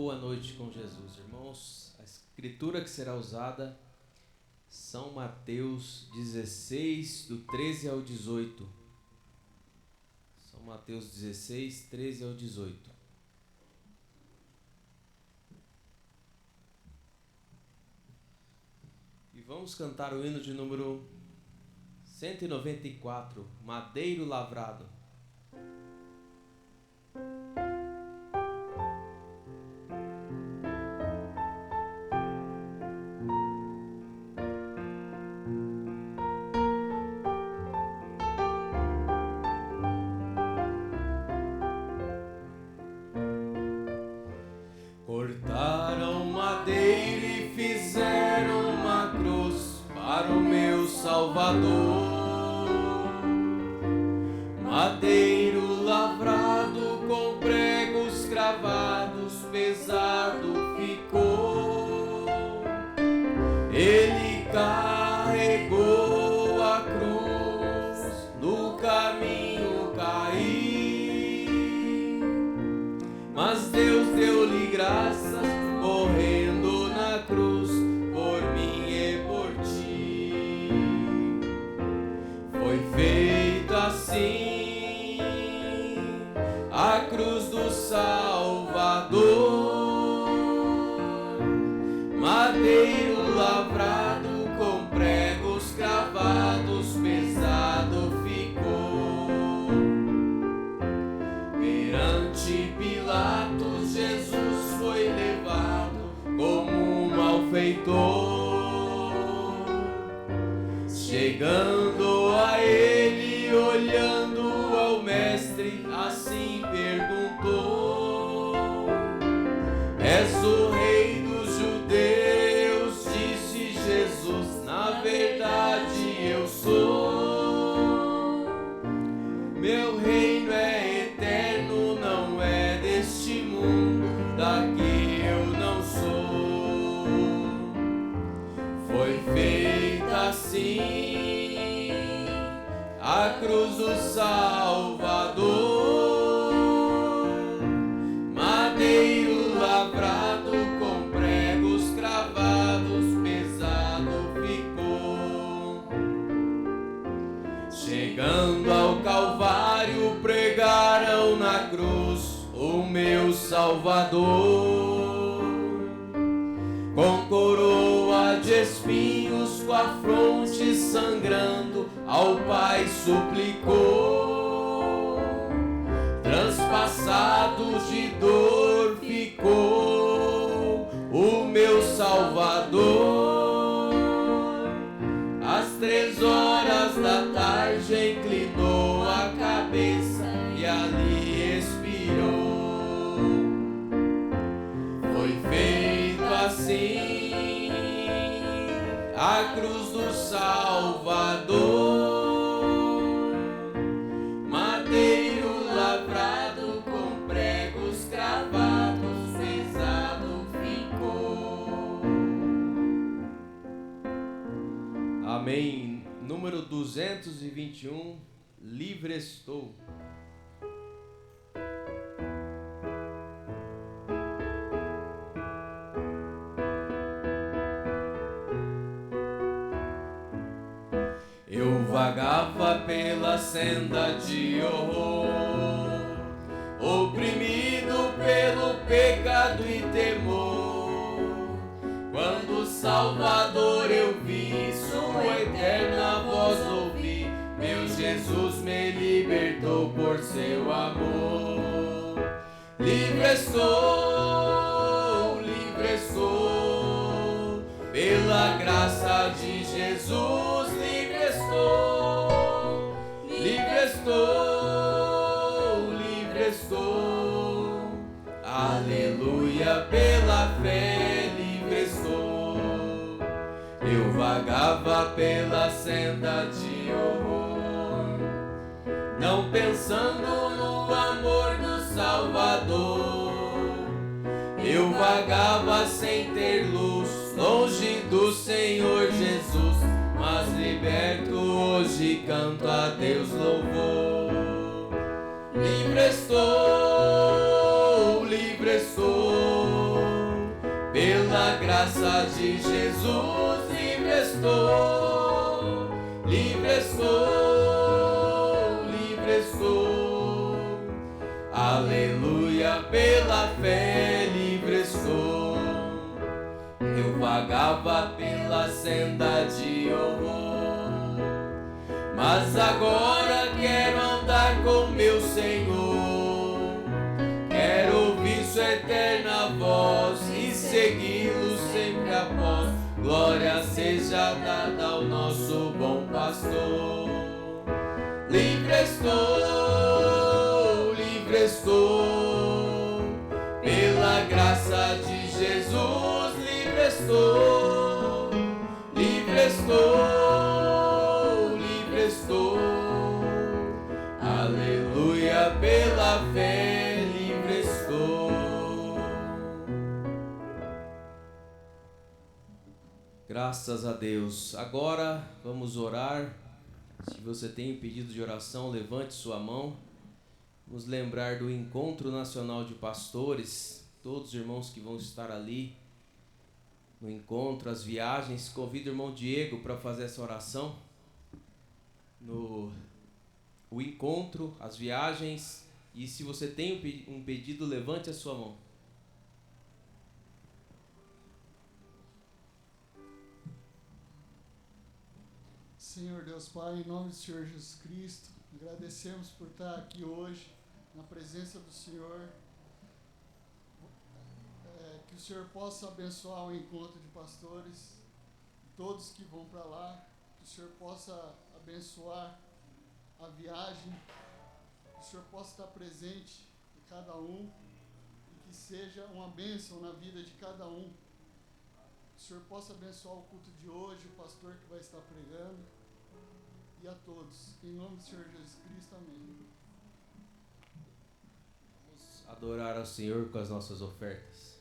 boa noite com Jesus, irmãos. A escritura que será usada, São Mateus 16, do 13 ao 18. São Mateus 16, 13 ao 18. E vamos cantar o hino de número 194, Madeiro Lavrado. Cortaram madeira e fizeram uma cruz para o meu Salvador. Madeiro lavrado com pregos cravados, pesado ficou. Ele carregou a cruz, no caminho caí, mas Deus deu-lhe graças, morrendo na cruz, por mim e por ti. Foi feito assim a cruz do Salvador. Madeiro lavrado com pregos cravados, pesado ficou. Perante Pilatos, Jesus foi levado como um malfeitor. Chegando a ele, olhando ao mestre, assim perguntou: És o rei dos judeus? Disse Jesus: Na verdade eu sou. Meu reino é eterno, não é deste mundo, daqui eu não sou. Foi feita assim a cruz do Salvador. Madeiro lavrado com pregos cravados, pesado ficou. Chegando ao Calvário, pregaram na cruz o meu Salvador. Com coroa de espinhos, com a fronte sangrando, ao Pai suplicou. Transpassado de dor ficou o meu Salvador. Às 3 horas da tarde inclinou a cabeça e ali expirou. Foi feito assim a cruz do Salvador. Madeiro lavrado com pregos cravados, pesado ficou. Amém. Número 221, Livre Estou. Eu vagava pela senda de horror, oprimido pelo pecado e temor, quando o Salvador eu vi, sua eterna voz ouvi, meu Jesus me libertou por seu amor. Livre estou, pela graça de Jesus, livre estou, livre estou, livre estou, aleluia, pela fé, livre estou. Eu vagava pela senda de horror, não pensando no amor do Salvador. Eu vagava sem ter luz, longe do Senhor Jesus, mas liberto hoje canto a Deus louvor. Livre estou, Pela graça de Jesus, livre estou, livre estou, livre estou. Aleluia, pela fé, livre estou. Eu vagava pela senda de horror, mas agora quero andar com meu Senhor. Quero ouvir sua eterna voz e segui-lo sempre após. Glória seja dada ao nosso bom pastor. Livre estou, livre estou. Pela graça de Jesus, livre estou, livre estou, livre estou. Aleluia, pela fé, livre estou. Graças a Deus. Agora vamos orar. Se você tem pedido de oração, levante sua mão. Vamos lembrar do Encontro Nacional de Pastores. Todos os irmãos que vão estar ali no encontro, as viagens. Convido o irmão Diego para fazer essa oração. O encontro, as viagens. E se você tem um pedido, levante a sua mão. Senhor Deus Pai, em nome do Senhor Jesus Cristo, agradecemos por estar aqui hoje, na presença do Senhor. Que o Senhor possa abençoar o encontro de pastores, todos que vão para lá, que o Senhor possa abençoar a viagem, que o Senhor possa estar presente em cada um e que seja uma bênção na vida de cada um. Que o Senhor possa abençoar o culto de hoje, o pastor que vai estar pregando e a todos. Em nome do Senhor Jesus Cristo, amém. Vamos adorar ao Senhor com as nossas ofertas.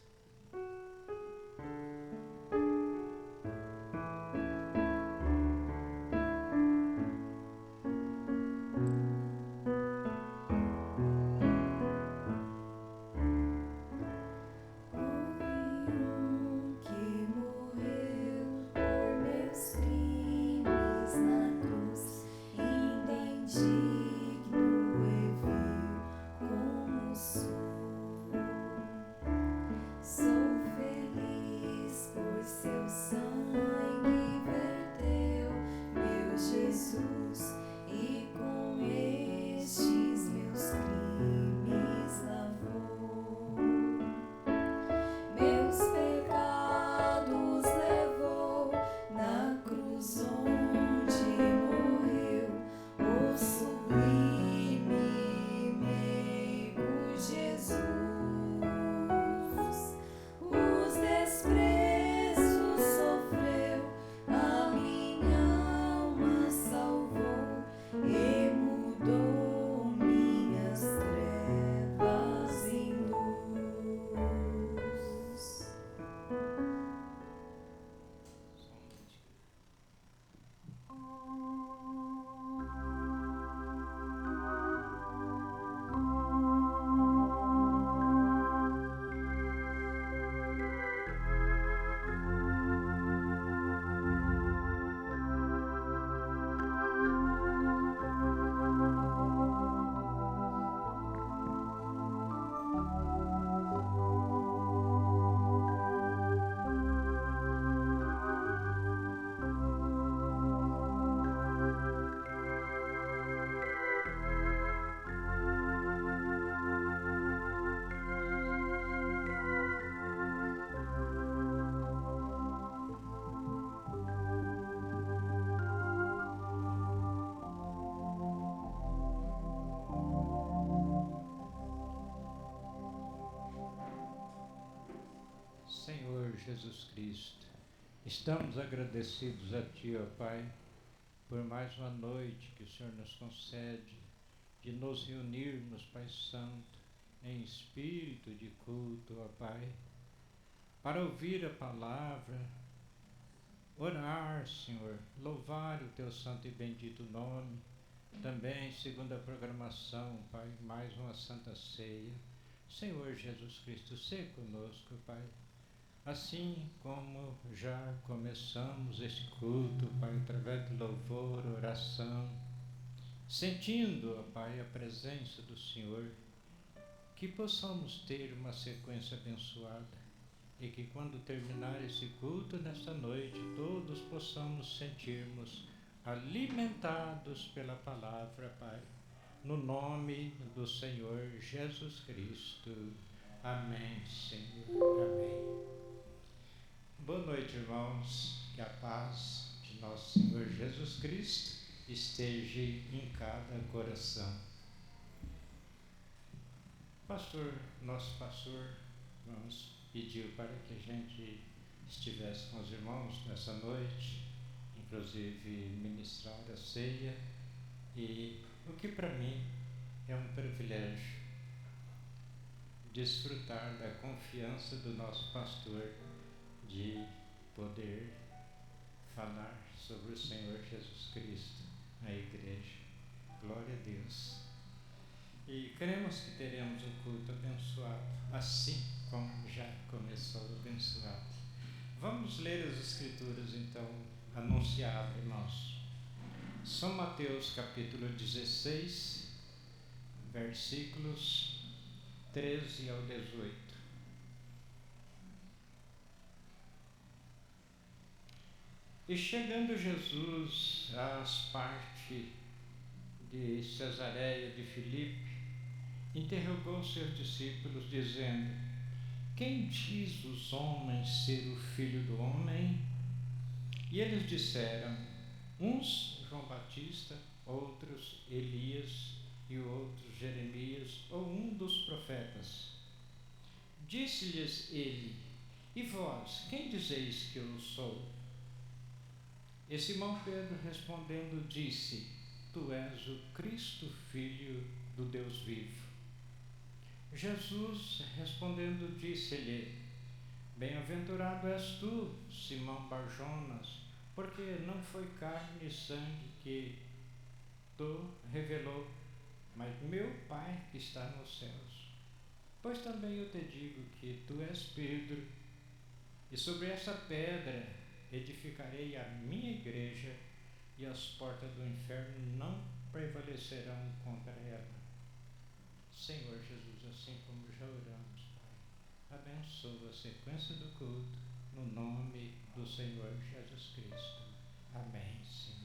Senhor Jesus Cristo, estamos agradecidos a Ti, ó Pai, por mais uma noite que o Senhor nos concede de nos reunirmos, Pai Santo, em espírito de culto, ó Pai, para ouvir a palavra, orar, Senhor, louvar o Teu santo e bendito nome, também segundo a programação, Pai, mais uma santa ceia. Senhor Jesus Cristo, sê conosco, Pai. Assim como já começamos este culto, Pai, através de louvor, oração, sentindo, ó Pai, a presença do Senhor, que possamos ter uma sequência abençoada e que quando terminar esse culto nesta noite, todos possamos sentirmos alimentados pela palavra, Pai, no nome do Senhor Jesus Cristo. Amém, Senhor. Amém. Boa noite, irmãos. Que a paz de nosso Senhor Jesus Cristo esteja em cada coração. Nosso pastor, pediu para que a gente estivesse com os irmãos nessa noite, inclusive ministrar a ceia, e o que para mim é um privilégio desfrutar da confiança do nosso pastor de poder falar sobre o Senhor Jesus Cristo à igreja. Glória a Deus. E cremos que teremos um culto abençoado, assim como já começou abençoado. Vamos ler as Escrituras então, anunciadas, irmãos. São Mateus capítulo 16, versículos 13 ao 18. E chegando Jesus às partes de Cesareia de Filipe, interrogou seus discípulos, dizendo: Quem diz os homens ser o Filho do Homem? E eles disseram: uns João Batista, outros Elias e outros Jeremias ou um dos profetas. Disse-lhes ele: E vós, quem dizeis que eu sou? E Simão Pedro respondendo disse: Tu és o Cristo, Filho do Deus vivo. Jesus respondendo disse-lhe: Bem-aventurado és tu, Simão Barjonas, porque não foi carne e sangue que tu revelou, mas meu Pai que está nos céus. Pois também eu te digo que tu és Pedro, e sobre essa pedra edificarei a minha igreja, e as portas do inferno não prevalecerão contra ela. Senhor Jesus, assim como já oramos, Pai, abençoa a sequência do culto, no nome do Senhor Jesus Cristo. Amém, Senhor.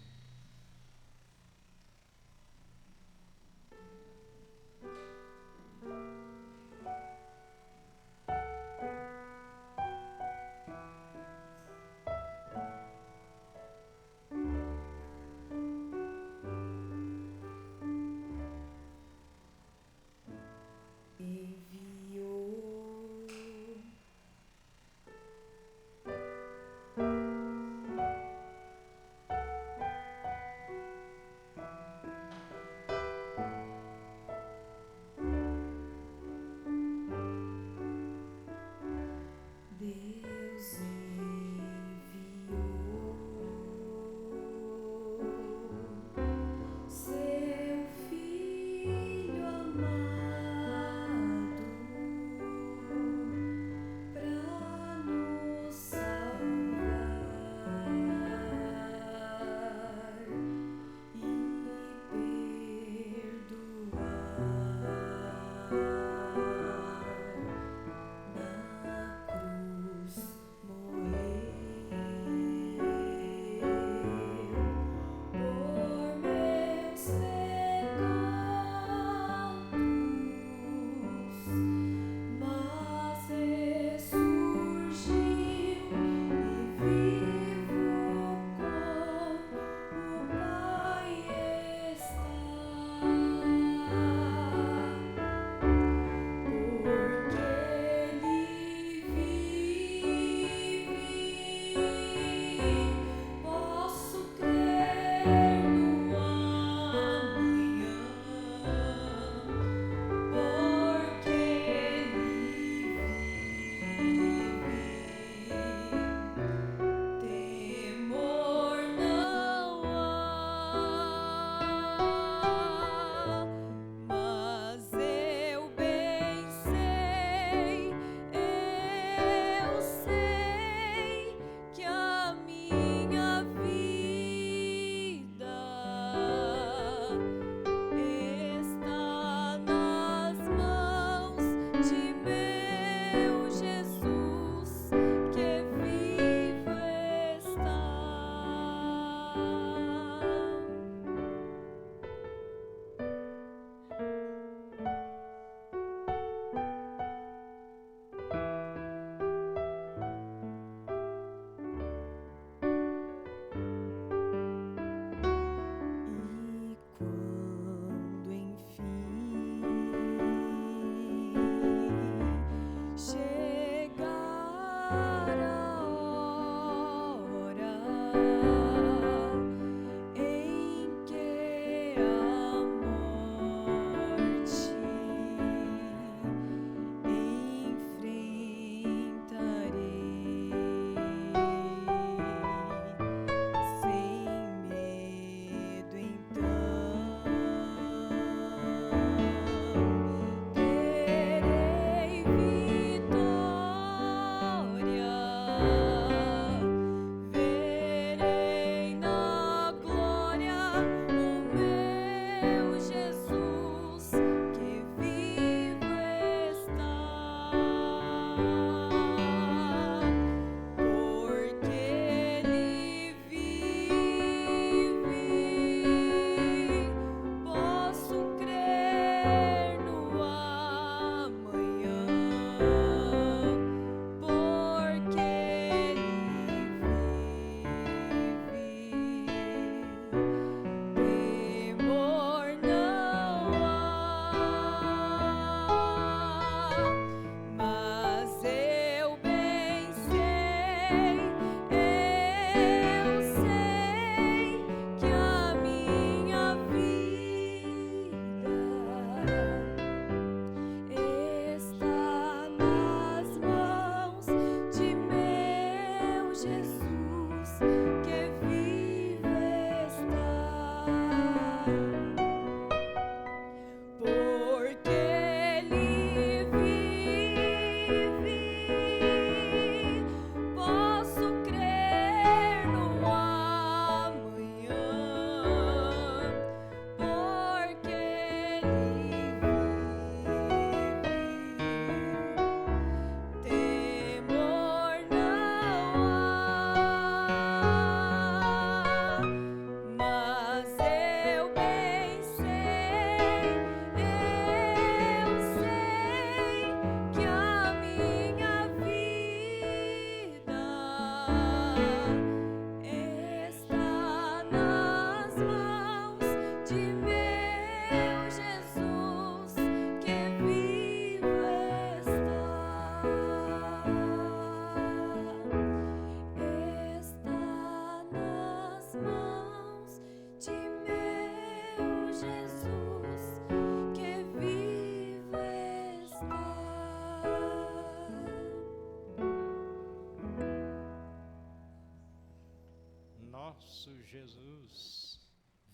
Jesus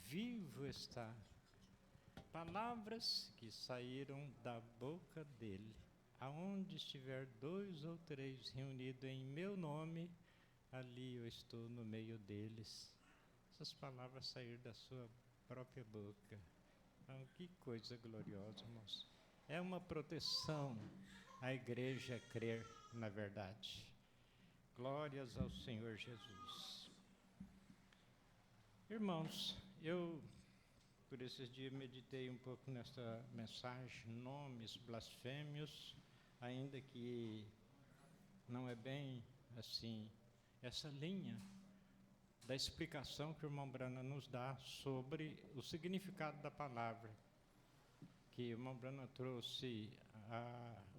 vivo está. Palavras que saíram da boca dele. Aonde estiver 2 ou 3 reunidos em meu nome, ali eu estou no meio deles. Essas palavras saíram da sua própria boca. Então, que coisa gloriosa, irmãos. É uma proteção à igreja crer na verdade. Glórias ao Senhor Jesus. Irmãos, eu, por esses dias, meditei um pouco nesta mensagem, nomes blasfêmios, ainda que não é bem assim, essa linha da explicação que o irmão Brana nos dá sobre o significado da palavra, que o irmão Brana trouxe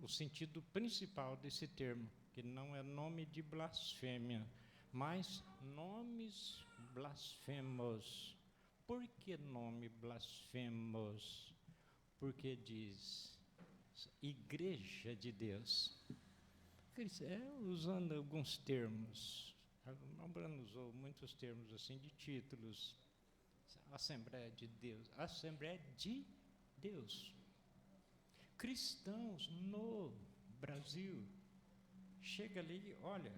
o sentido principal desse termo, que não é nome de blasfêmia, mas nomes blasfemos. Por que nome blasfemos? Porque diz Igreja de Deus. Usando alguns termos, o irmão Brana usou muitos termos assim de títulos. Assembleia de Deus, Assembleia de Deus. Cristãos no Brasil. Chega ali, olha,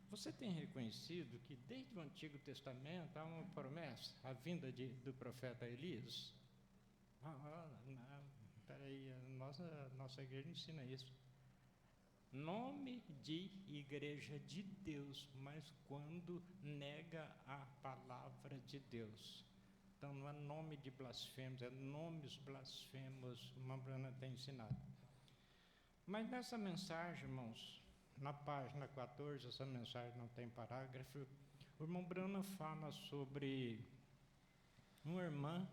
você tem reconhecido que desde o Antigo Testamento há uma promessa, a vinda do profeta Elias? Peraí, nossa igreja ensina isso. Nome de Igreja de Deus, mas quando nega a palavra de Deus. Então, não é nome de blasfemos, é nomes blasfemos, o irmão Brana tem ensinado. Mas nessa mensagem, irmãos, na página 14, essa mensagem não tem parágrafo, o irmão Brana fala sobre uma irmã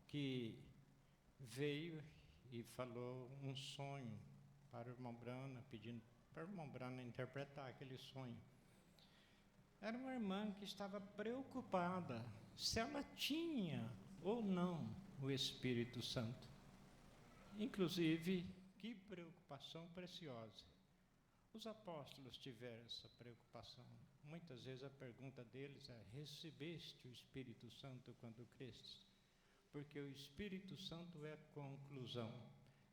que veio e falou um sonho para o irmão Brana, pedindo para o irmão Brana interpretar aquele sonho. Era uma irmã que estava preocupada se ela tinha ou não o Espírito Santo. Inclusive, que preocupação preciosa. Os apóstolos tiveram essa preocupação. Muitas vezes a pergunta deles é: recebeste o Espírito Santo quando crestes? Porque o Espírito Santo é a conclusão.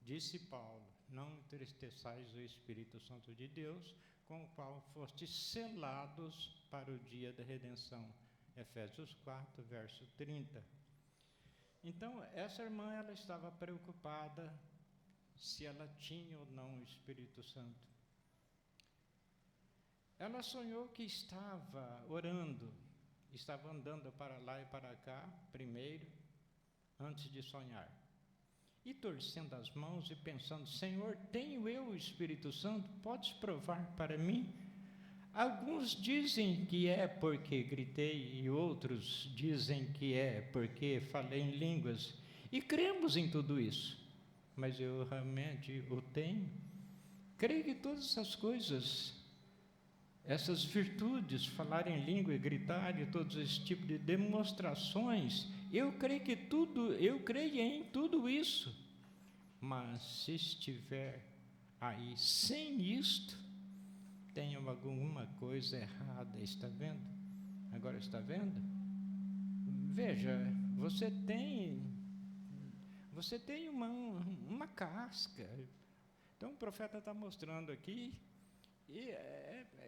Disse Paulo: não entristeçais o Espírito Santo de Deus, com o qual fostes selados para o dia da redenção. Efésios 4, verso 30. Então, essa irmã, ela estava preocupada se ela tinha ou não o Espírito Santo. Ela sonhou que estava orando, estava andando para lá e para cá, primeiro, antes de sonhar. E torcendo as mãos e pensando: Senhor, tenho eu o Espírito Santo? Podes provar para mim? Alguns dizem que é porque gritei, e outros dizem que é porque falei em línguas. E cremos em tudo isso. Mas eu realmente o tenho. Creio que todas essas coisas, essas virtudes, falar em língua e gritar, e todos esses tipos de demonstrações, eu creio em tudo isso. Mas se estiver aí sem isto, tem alguma coisa errada. Está vendo? Agora está vendo? Veja, você tem uma casca. Então o profeta está mostrando aqui, e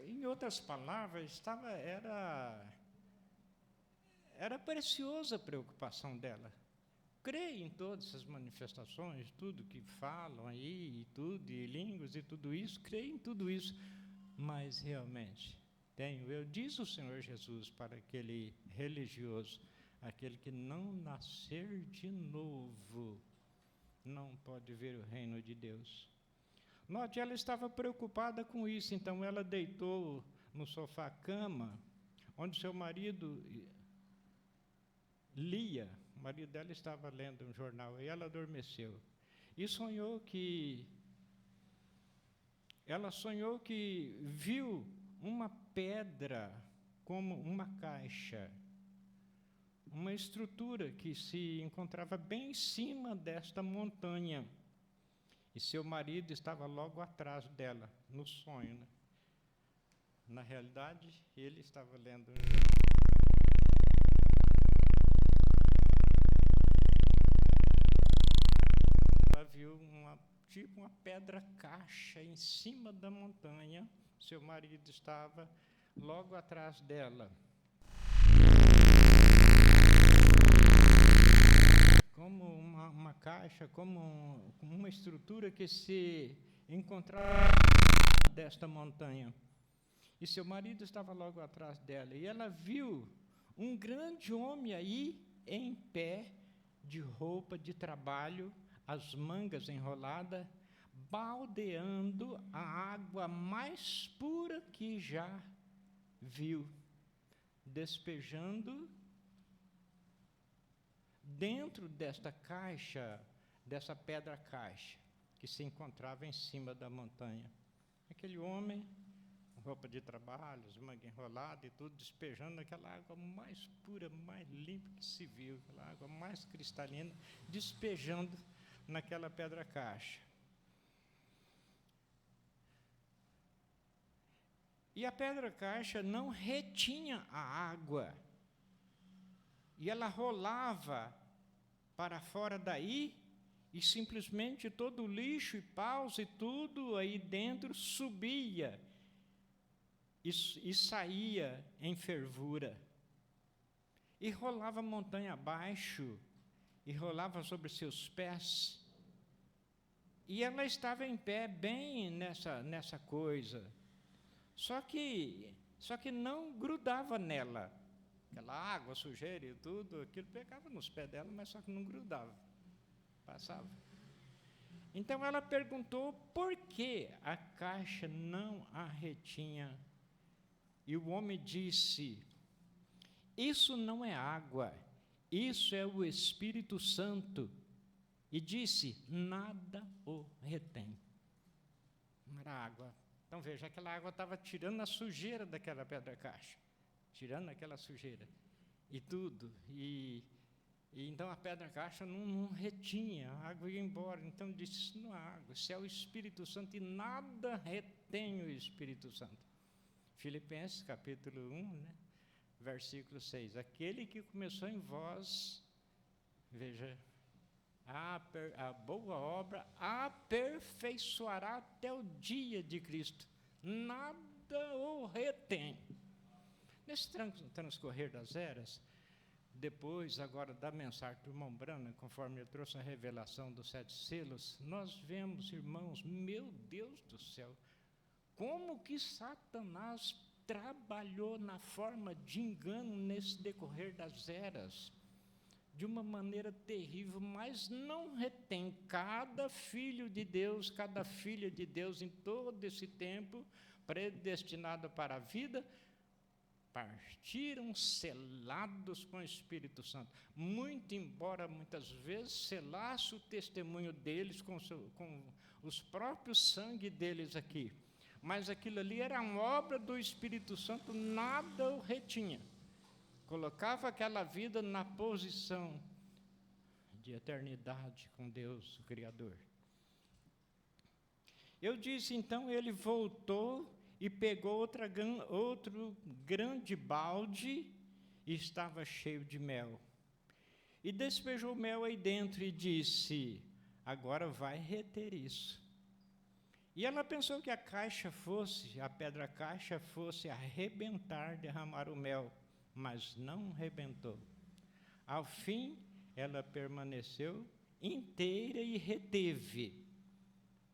em outras palavras, era preciosa a preocupação dela. Creio em todas as manifestações, tudo que falam aí, e tudo, e línguas e tudo isso, creio em tudo isso, mas realmente diz o Senhor Jesus para aquele religioso, aquele que não nascer de novo, não pode ver o reino de Deus. Note, ela estava preocupada com isso, então ela deitou no sofá-cama, onde seu marido lia. O marido dela estava lendo um jornal, e ela adormeceu. E ela sonhou que viu uma pedra como uma caixa, uma estrutura que se encontrava bem em cima desta montanha. E seu marido estava logo atrás dela, no sonho, né? Na realidade, ele estava lendo um jornal. Ela viu uma pedra caixa em cima da montanha. Seu marido estava logo atrás dela. Como uma caixa, como uma estrutura que se encontrava desta montanha. E seu marido estava logo atrás dela. E ela viu um grande homem aí, em pé, de roupa de trabalho, as mangas enroladas, baldeando a água mais pura que já viu, despejando dentro desta caixa, dessa pedra caixa, que se encontrava em cima da montanha. Aquele homem, roupa de trabalho, as mangas enroladas e tudo, despejando aquela água mais pura, mais limpa que se viu, aquela água mais cristalina, despejando naquela pedra caixa. E a pedra caixa não retinha a água, e ela rolava para fora daí, e simplesmente todo o lixo e paus e tudo aí dentro subia e saía em fervura. E rolava montanha abaixo, e rolava sobre seus pés. E ela estava em pé bem nessa coisa. Só que não grudava nela. Aquela água, sujeira e tudo, aquilo pegava nos pés dela, mas só que não grudava. Passava. Então ela perguntou por que a caixa não a retinha. E o homem disse: isso não é água, isso é o Espírito Santo. E disse: nada o retém. Não era água. Então veja, aquela água estava tirando a sujeira daquela pedra caixa, tirando aquela sujeira e tudo. E então a pedra caixa não retinha, a água ia embora. Então disse: isso não é água, isso é o Espírito Santo, e nada retém o Espírito Santo. Filipenses capítulo 1, né, versículo 6. Aquele que começou em vós, veja, a boa obra aperfeiçoará até o dia de Cristo. Nada o retém. Nesse transcorrer das eras, depois agora da mensagem do irmão Branham, conforme ele trouxe a revelação dos 7 selos, nós vemos, irmãos, meu Deus do céu, como que Satanás trabalhou na forma de engano nesse decorrer das eras, de uma maneira terrível, mas não retém. Cada filho de Deus, cada filha de Deus, em todo esse tempo, predestinado para a vida, partiram selados com o Espírito Santo. Muito embora, muitas vezes, selasse o testemunho deles com os próprios sangue deles aqui. Mas aquilo ali era uma obra do Espírito Santo, nada o retinha. Colocava aquela vida na posição de eternidade com Deus, o Criador. Eu disse, então, ele voltou e pegou outro grande balde, e estava cheio de mel. E despejou mel aí dentro e disse: agora vai reter isso. E ela pensou que a pedra caixa fosse arrebentar, derramar o mel, mas não arrebentou. Ao fim, ela permaneceu inteira e reteve.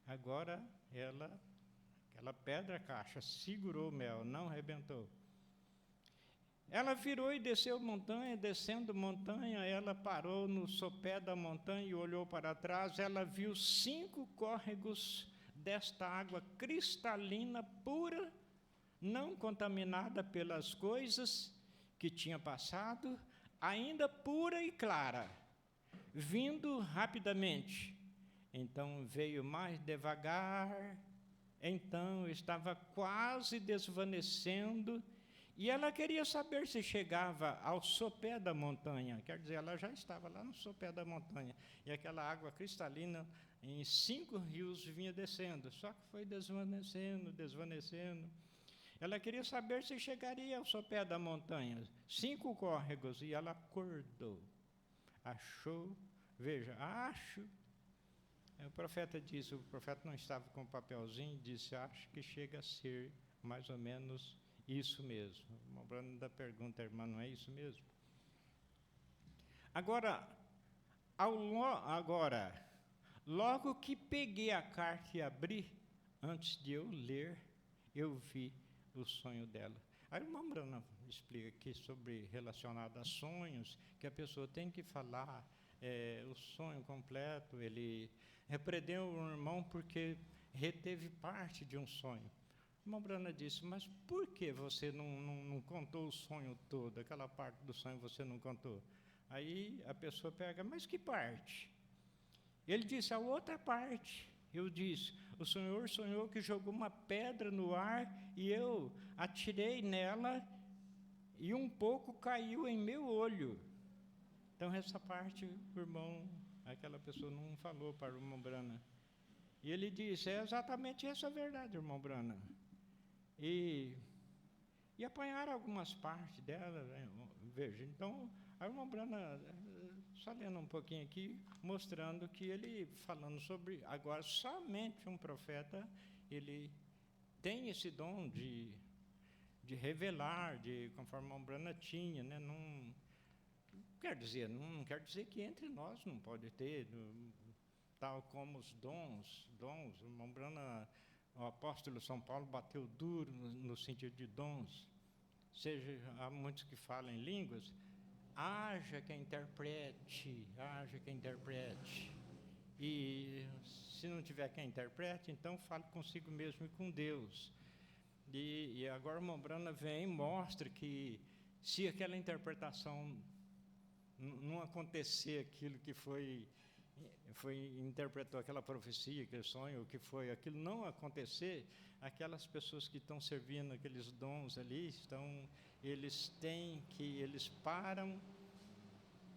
Agora, aquela pedra caixa, segurou o mel, não arrebentou. Ela virou e desceu montanha, descendo montanha, ela parou no sopé da montanha e olhou para trás, ela viu 5 córregos desta água cristalina, pura, não contaminada pelas coisas que tinha passado, ainda pura e clara, vindo rapidamente. Então veio mais devagar, então estava quase desvanecendo, e ela queria saber se chegava ao sopé da montanha. Quer dizer, ela já estava lá no sopé da montanha, e aquela água cristalina, em 5 rios, vinha descendo, só que foi desvanecendo. Ela queria saber se chegaria ao sopé da montanha. 5 córregos, e ela acordou. Achou, acho. O profeta disse, o profeta não estava com o papelzinho, disse: acho que chega a ser mais ou menos isso mesmo. Lembrando da pergunta, irmã, não é isso mesmo? Agora, logo que peguei a carta e abri, antes de eu ler, eu vi o sonho dela. A irmã Brana explica aqui sobre relacionado a sonhos, que a pessoa tem que falar o sonho completo. Ele repreendeu o irmão porque reteve parte de um sonho. A irmã Brana disse: mas por que você não contou o sonho todo? Aquela parte do sonho você não contou. Aí a pessoa pega: mas que parte? Ele disse: a outra parte. Eu disse: o Senhor sonhou que jogou uma pedra no ar e eu atirei nela e um pouco caiu em meu olho. Então, essa parte, o irmão, aquela pessoa não falou para o irmão Brana. E ele disse: é exatamente essa a verdade, irmão Brana. E apanharam algumas partes dela, né? Veja, então, a irmã Brana, só lendo um pouquinho aqui, mostrando que ele, falando sobre, agora, somente um profeta, ele tem esse dom de revelar, conforme a irmã Brana tinha, né? Não quer dizer que entre nós não pode ter, tal como os dons, a irmã Brana, o apóstolo São Paulo bateu duro no sentido de dons. Seja, há muitos que falam em línguas, haja quem interprete. E se não tiver quem interprete, então fale consigo mesmo e com Deus. E agora a irmã Brana vem e mostra que se aquela interpretação não acontecer, aquilo que interpretou aquela profecia, aquele sonho, o que foi, aquilo não acontecer, aquelas pessoas que estão servindo aqueles dons ali, eles param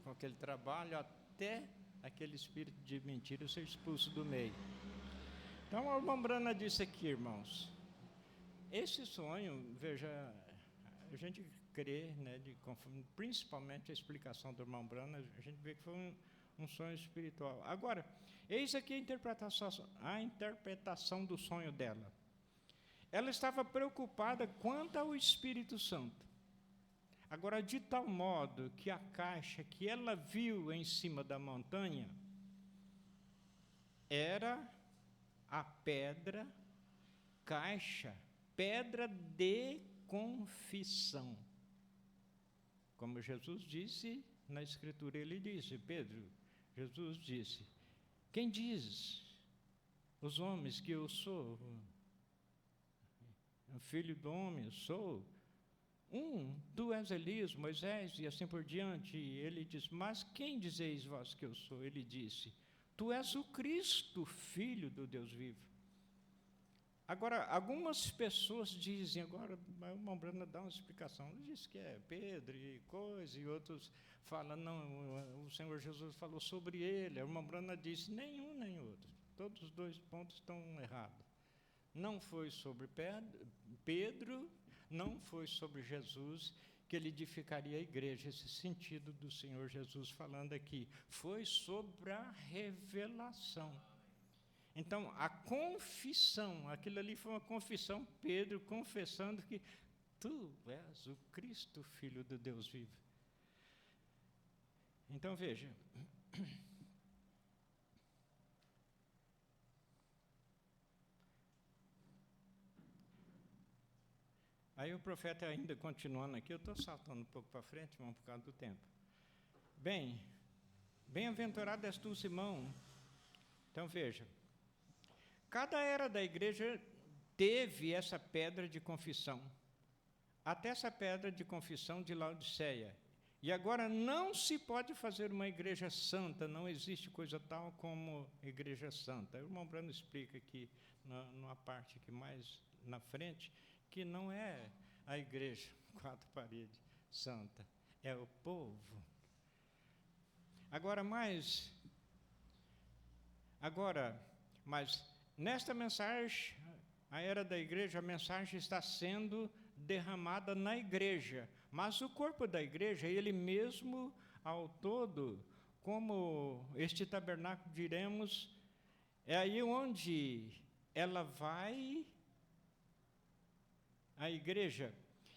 com aquele trabalho até aquele espírito de mentira ser expulso do meio. Então, a irmã Brana disse aqui, irmãos, esse sonho, veja, a gente crê, né, principalmente a explicação do irmão Brana, a gente vê que foi um sonho espiritual. Agora, eis aqui a interpretação do sonho dela. Ela estava preocupada quanto ao Espírito Santo. Agora, de tal modo que a caixa que ela viu em cima da montanha era a pedra caixa, pedra de confissão. Como Jesus disse na Escritura, ele disse, Jesus disse: quem diz os homens que eu sou? Filho do homem, sou. Tu és Elias, Moisés, e assim por diante. E ele diz: mas quem dizeis vós que eu sou? Ele disse: tu és o Cristo, Filho do Deus vivo. Agora, algumas pessoas dizem, agora a irmã Brana dá uma explicação, ele diz que é Pedro e coisa, e outros falam, não, o Senhor Jesus falou sobre ele. A irmã Brana disse, nenhum nem outro. Todos os 2 pontos estão errados. não foi sobre Pedro, não foi sobre Jesus que ele edificaria a igreja, esse sentido do Senhor Jesus falando aqui, foi sobre a revelação. Então, a confissão, aquilo ali foi uma confissão, Pedro confessando que tu és o Cristo, Filho do Deus vivo. Então, veja, aí o profeta ainda continuando aqui, eu estou saltando um pouco para frente, irmão, por causa do tempo. Bem-aventurado és tu, Simão. Então, veja, cada era da igreja teve essa pedra de confissão, até essa pedra de confissão de Laodiceia. E agora não se pode fazer uma igreja santa, não existe coisa tal como igreja santa. O irmão Brando explica aqui, numa parte aqui mais na frente, que não é a igreja, 4 paredes, santa, é o povo. Mas nesta mensagem, a era da igreja, a mensagem está sendo derramada na igreja, mas o corpo da igreja, ele mesmo ao todo, como este tabernáculo, diremos, é aí onde ela vai, a igreja.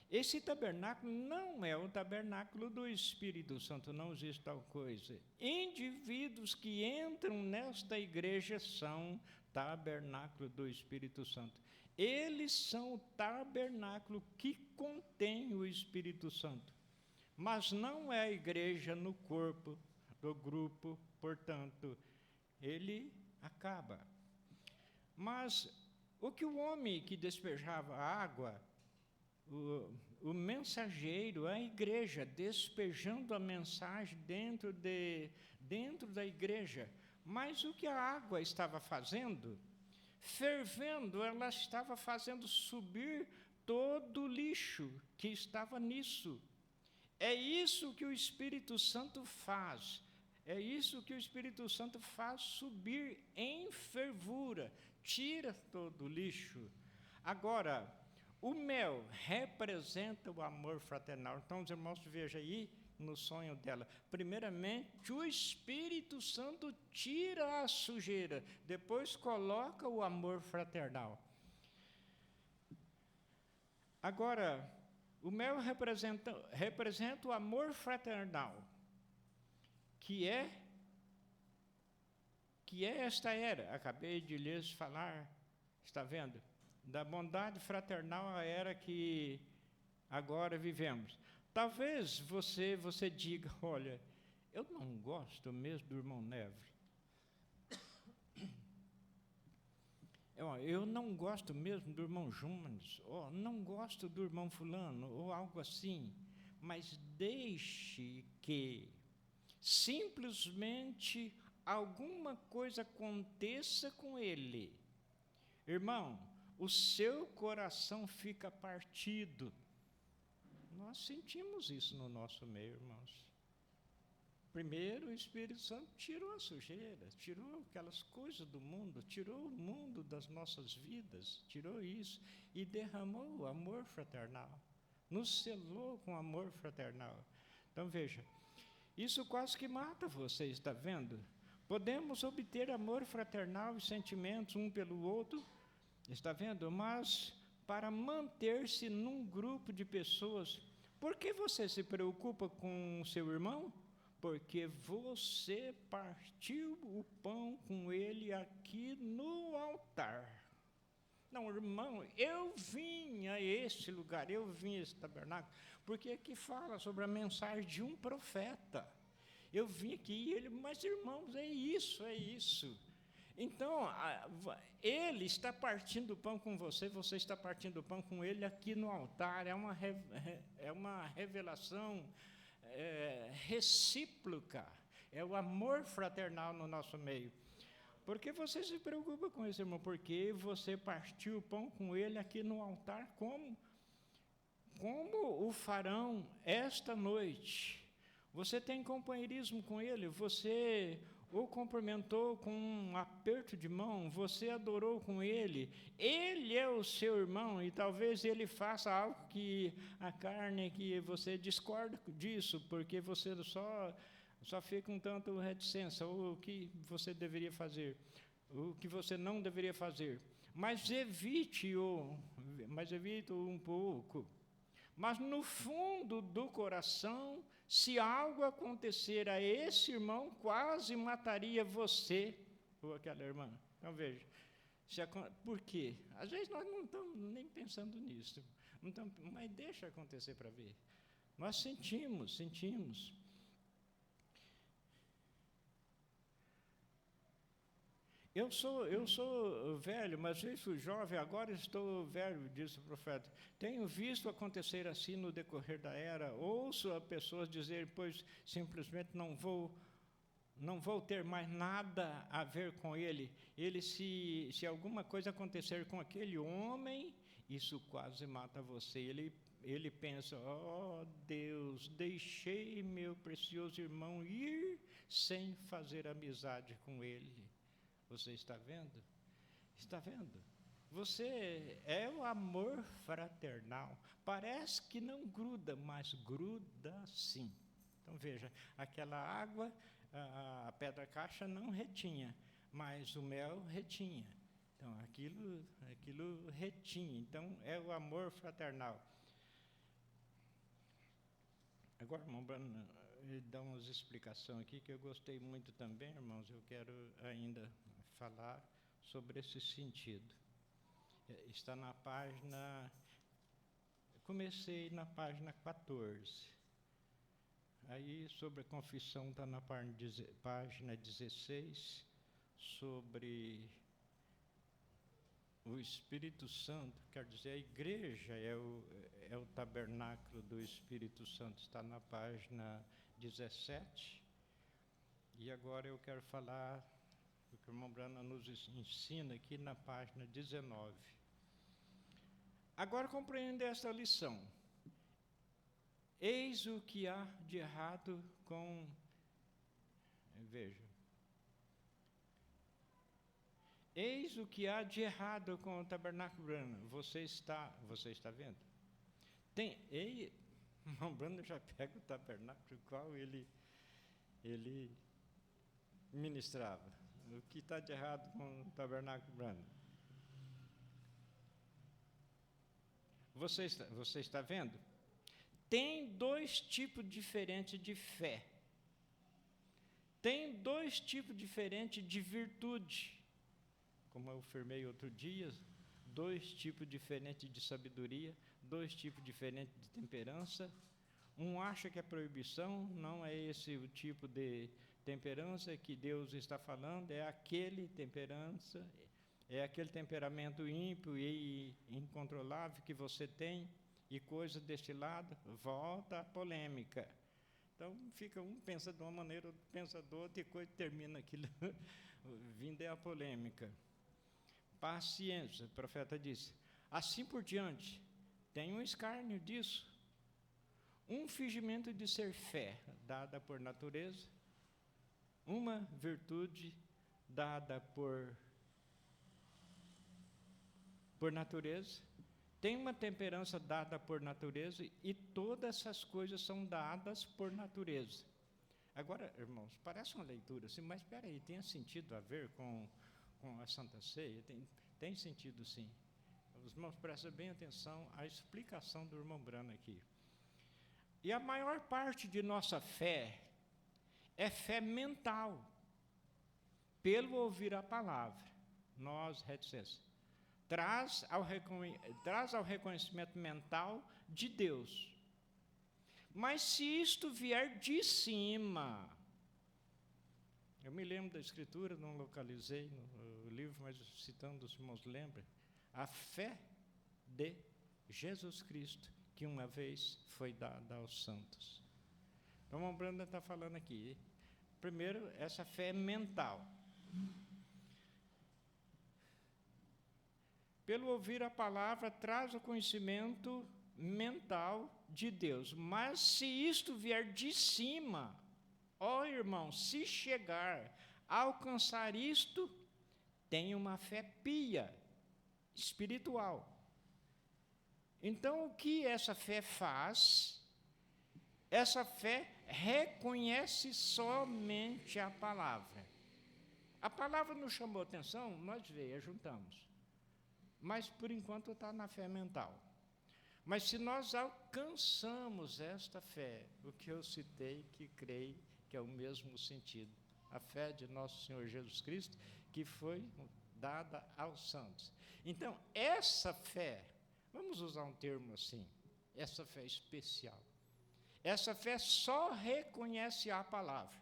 Esse tabernáculo não é o tabernáculo do Espírito Santo, não existe tal coisa. Indivíduos que entram nesta igreja são tabernáculo do Espírito Santo. Eles são o tabernáculo que contém o Espírito Santo. Mas não é a igreja no corpo do grupo, portanto, ele acaba. Mas o que o homem que despejava água, o mensageiro, a igreja, despejando a mensagem dentro da igreja. Mas o que a água estava fazendo? Fervendo, ela estava fazendo subir todo o lixo que estava nisso. É isso que o Espírito Santo faz. É isso que o Espírito Santo faz subir em fervura. Tira todo o lixo. Agora, o mel representa o amor fraternal. Então, os irmãos, vejam aí no sonho dela. Primeiramente, o Espírito Santo tira a sujeira, depois coloca o amor fraternal. Agora, o mel representa o amor fraternal, que é esta era. Acabei de lhes falar, está vendo? Da bondade fraternal, a era que agora vivemos. Talvez você diga, olha, eu não gosto mesmo do irmão Neves. Eu não gosto mesmo do irmão Jones, ou não gosto do irmão fulano, ou algo assim. Mas deixe que simplesmente alguma coisa aconteça com ele. Irmão, o seu coração fica partido. Nós sentimos isso no nosso meio, irmãos. Primeiro, o Espírito Santo tirou a sujeira, tirou aquelas coisas do mundo, tirou o mundo das nossas vidas, tirou isso e derramou o amor fraternal, nos selou com amor fraternal. Então, veja, isso quase que mata você, está vendo? Podemos obter amor fraternal e sentimentos um pelo outro, está vendo? Mas para manter-se num grupo de pessoas, por que você se preocupa com o seu irmão? Porque você partiu o pão com ele aqui no altar. Não, irmão, eu vim a este lugar, eu vim a esse tabernáculo, porque aqui fala sobre a mensagem de um profeta. Eu vim aqui, mas irmãos, é isso. Então, ele está partindo o pão com você, você está partindo o pão com ele aqui no altar. É uma revelação recíproca, é o amor fraternal no nosso meio. Por que você se preocupa com isso, irmão? Porque você partiu o pão com ele aqui no altar, como o farão esta noite. Você tem companheirismo com ele, você o cumprimentou com um aperto de mão, você adorou com ele, ele é o seu irmão, e talvez ele faça algo que a carne, que você discorda disso, porque você só fica um tanto reticência, o que você deveria fazer, o que você não deveria fazer, mas evite-o um pouco. Mas no fundo do coração, se algo acontecer a esse irmão, quase mataria você ou aquela irmã. Então veja, por quê? Às vezes nós não estamos nem pensando nisso, mas deixa acontecer para ver. Nós sentimos. Eu sou velho, mas eu fui jovem, agora estou velho, disse o profeta. Tenho visto acontecer assim no decorrer da era. Ouço a pessoas dizer, pois simplesmente não vou ter mais nada a ver com ele. Se alguma coisa acontecer com aquele homem, isso quase mata você. Ele pensa, oh Deus, deixei meu precioso irmão ir sem fazer amizade com ele. Você está vendo? Está vendo? Você é o amor fraternal. Parece que não gruda, mas gruda sim. Então, veja, aquela água, a pedra caixa não retinha, mas o mel retinha. Então, aquilo retinha. Então, é o amor fraternal. Agora, irmão Bruno, dá umas explicações aqui que eu gostei muito também, irmãos. Eu quero ainda falar sobre esse sentido. Está na página... Comecei na página 14. Aí, sobre a confissão, está na página 16, sobre o Espírito Santo, quer dizer, a igreja é o tabernáculo do Espírito Santo, está na página 17. E agora eu quero falar o que o irmão Brana nos ensina aqui na página 19. Agora compreende esta lição. Eis o que há de errado com... Veja. Eis o que há de errado com o tabernáculo Brana. Você está vendo? O irmão Brana já pega o tabernáculo qual ele ministrava. O que está de errado com o tabernáculo Brana? Você está vendo? Tem dois tipos diferentes de fé. Tem dois tipos diferentes de virtude. Como eu afirmei outro dia, dois tipos diferentes de sabedoria, dois tipos diferentes de temperança. Um acha que é proibição, não é esse o tipo de temperança que Deus está falando, é aquele temperança, é aquele temperamento ímpio e incontrolável que você tem, e coisa deste lado, volta a polêmica. Então, fica um pensa de uma maneira, outro pensa de outra, e coisa termina aquilo, vindo é a polêmica. Paciência, o profeta disse. Assim por diante, tem um escárnio disso. Um fingimento de ser fé, dada por natureza, uma virtude dada por natureza, tem uma temperança dada por natureza, e todas essas coisas são dadas por natureza. Agora, irmãos, parece uma leitura assim, mas espera aí, tem sentido a ver com a Santa Ceia? Tem sentido, sim. Os irmãos, prestem bem atenção à explicação do irmão Brana aqui. E a maior parte de nossa fé é fé mental, pelo ouvir a palavra. Nós, reticência, traz ao reconhecimento mental de Deus. Mas se isto vier de cima, eu me lembro da Escritura, não localizei no livro, mas citando os irmãos, lembra? A fé de Jesus Cristo, que uma vez foi dada aos santos. Então, o irmão Branda está falando aqui. Primeiro, essa fé mental. Pelo ouvir a palavra, traz o conhecimento mental de Deus. Mas se isto vier de cima, ó irmão, se chegar alcançar isto, tem uma fé pia, espiritual. Então, o que essa fé faz? Essa fé reconhece somente a palavra. A palavra nos chamou a atenção, nós veio, juntamos. Mas, por enquanto, está na fé mental. Mas, se nós alcançamos esta fé, o que eu citei, que creio que é o mesmo sentido, a fé de nosso Senhor Jesus Cristo, que foi dada aos santos. Então, essa fé, vamos usar um termo assim, essa fé especial, essa fé só reconhece a palavra.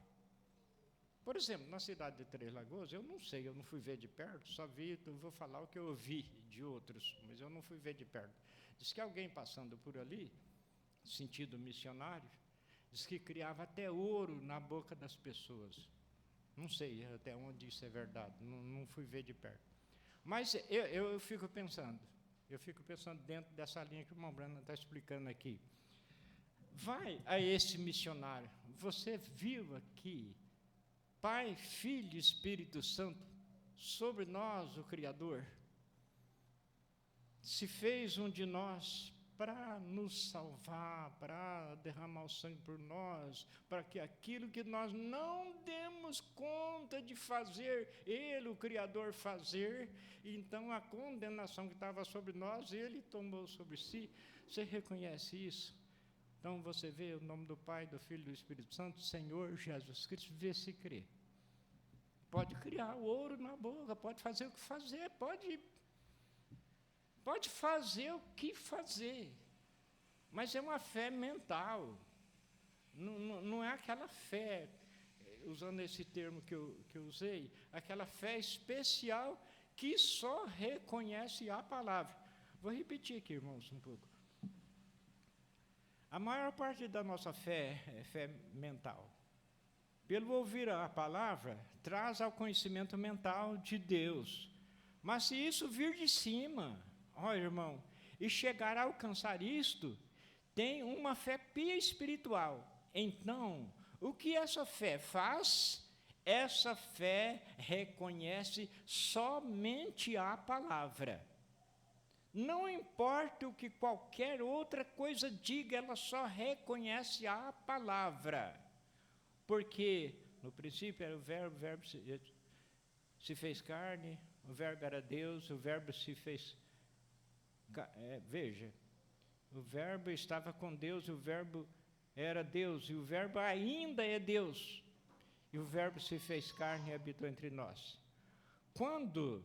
Por exemplo, na cidade de Três Lagoas, eu não sei, eu não fui ver de perto, só vi, eu vou falar o que eu ouvi de outros, mas eu não fui ver de perto. Diz que alguém passando por ali, sentido missionário, diz que criava até ouro na boca das pessoas. Não sei até onde isso é verdade, não fui ver de perto. Mas eu fico pensando dentro dessa linha que o irmão Brandon está explicando aqui. Vai a esse missionário, você viu aqui, Pai, Filho e Espírito Santo, sobre nós, o Criador, se fez um de nós para nos salvar, para derramar o sangue por nós, para que aquilo que nós não demos conta de fazer, Ele, o Criador, fazer, então a condenação que estava sobre nós, Ele tomou sobre si. Você reconhece isso? Então você vê o nome do Pai, do Filho e do Espírito Santo, Senhor Jesus Cristo, vê se crê. Pode criar o ouro na boca, pode fazer o que fazer, pode fazer o que fazer, mas é uma fé mental, não é aquela fé, usando esse termo que eu usei, aquela fé especial que só reconhece a palavra. Vou repetir aqui, irmãos, um pouco. A maior parte da nossa fé é fé mental. Pelo ouvir a palavra, traz ao conhecimento mental de Deus. Mas se isso vir de cima, irmão, e chegar a alcançar isto, tem uma fé pia espiritual. Então, o que essa fé faz? Essa fé reconhece somente a palavra. Não importa o que qualquer outra coisa diga, ela só reconhece a palavra. Porque no princípio era o verbo se fez carne, o verbo era Deus, o verbo se fez... veja, o verbo estava com Deus, o verbo era Deus, e o verbo ainda é Deus. E o verbo se fez carne e habitou entre nós. Quando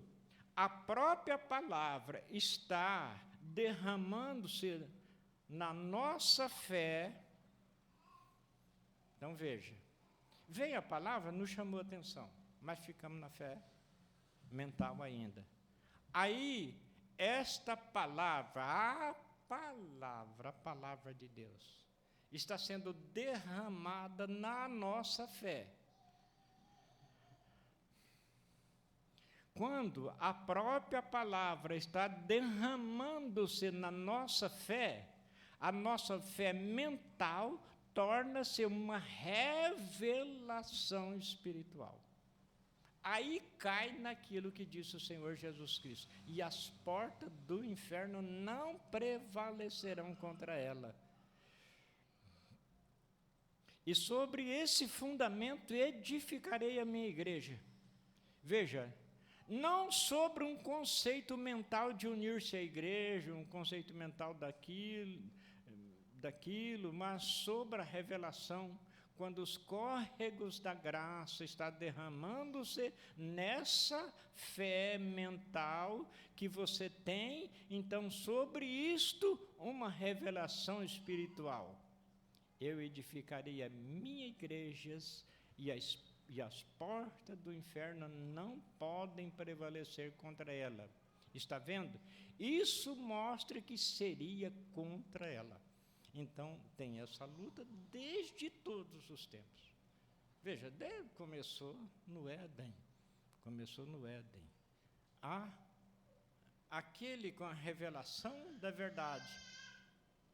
a própria palavra está derramando-se na nossa fé, então veja, veio a palavra, nos chamou a atenção, mas ficamos na fé mental ainda. Aí, esta palavra, a palavra de Deus, está sendo derramada na nossa fé. Quando a própria palavra está derramando-se na nossa fé, a nossa fé mental torna-se uma revelação espiritual. Aí cai naquilo que disse o Senhor Jesus Cristo: e as portas do inferno não prevalecerão contra ela. E sobre esse fundamento edificarei a minha igreja. Veja, não sobre um conceito mental de unir-se à igreja, um conceito mental daquilo, mas sobre a revelação, quando os córregos da graça estão derramando-se nessa fé mental que você tem, então sobre isto uma revelação espiritual. Eu edificarei as minhas igrejas e as portas do inferno não podem prevalecer contra ela. Está vendo? Isso mostra que seria contra ela. Então, tem essa luta desde todos os tempos. Veja, começou no Éden. Aquele com a revelação da verdade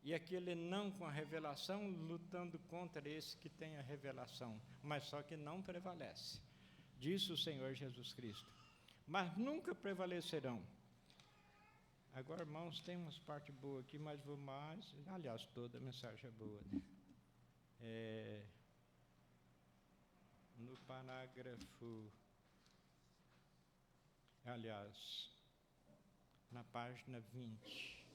e aquele não com a revelação, lutando contra esse que tem a revelação, mas só que não prevalece. disse o Senhor Jesus Cristo, mas nunca prevalecerão. Agora, irmãos, tem umas partes boas aqui, mas vou mais. Aliás, toda a mensagem é boa. No parágrafo. Aliás, na página 20.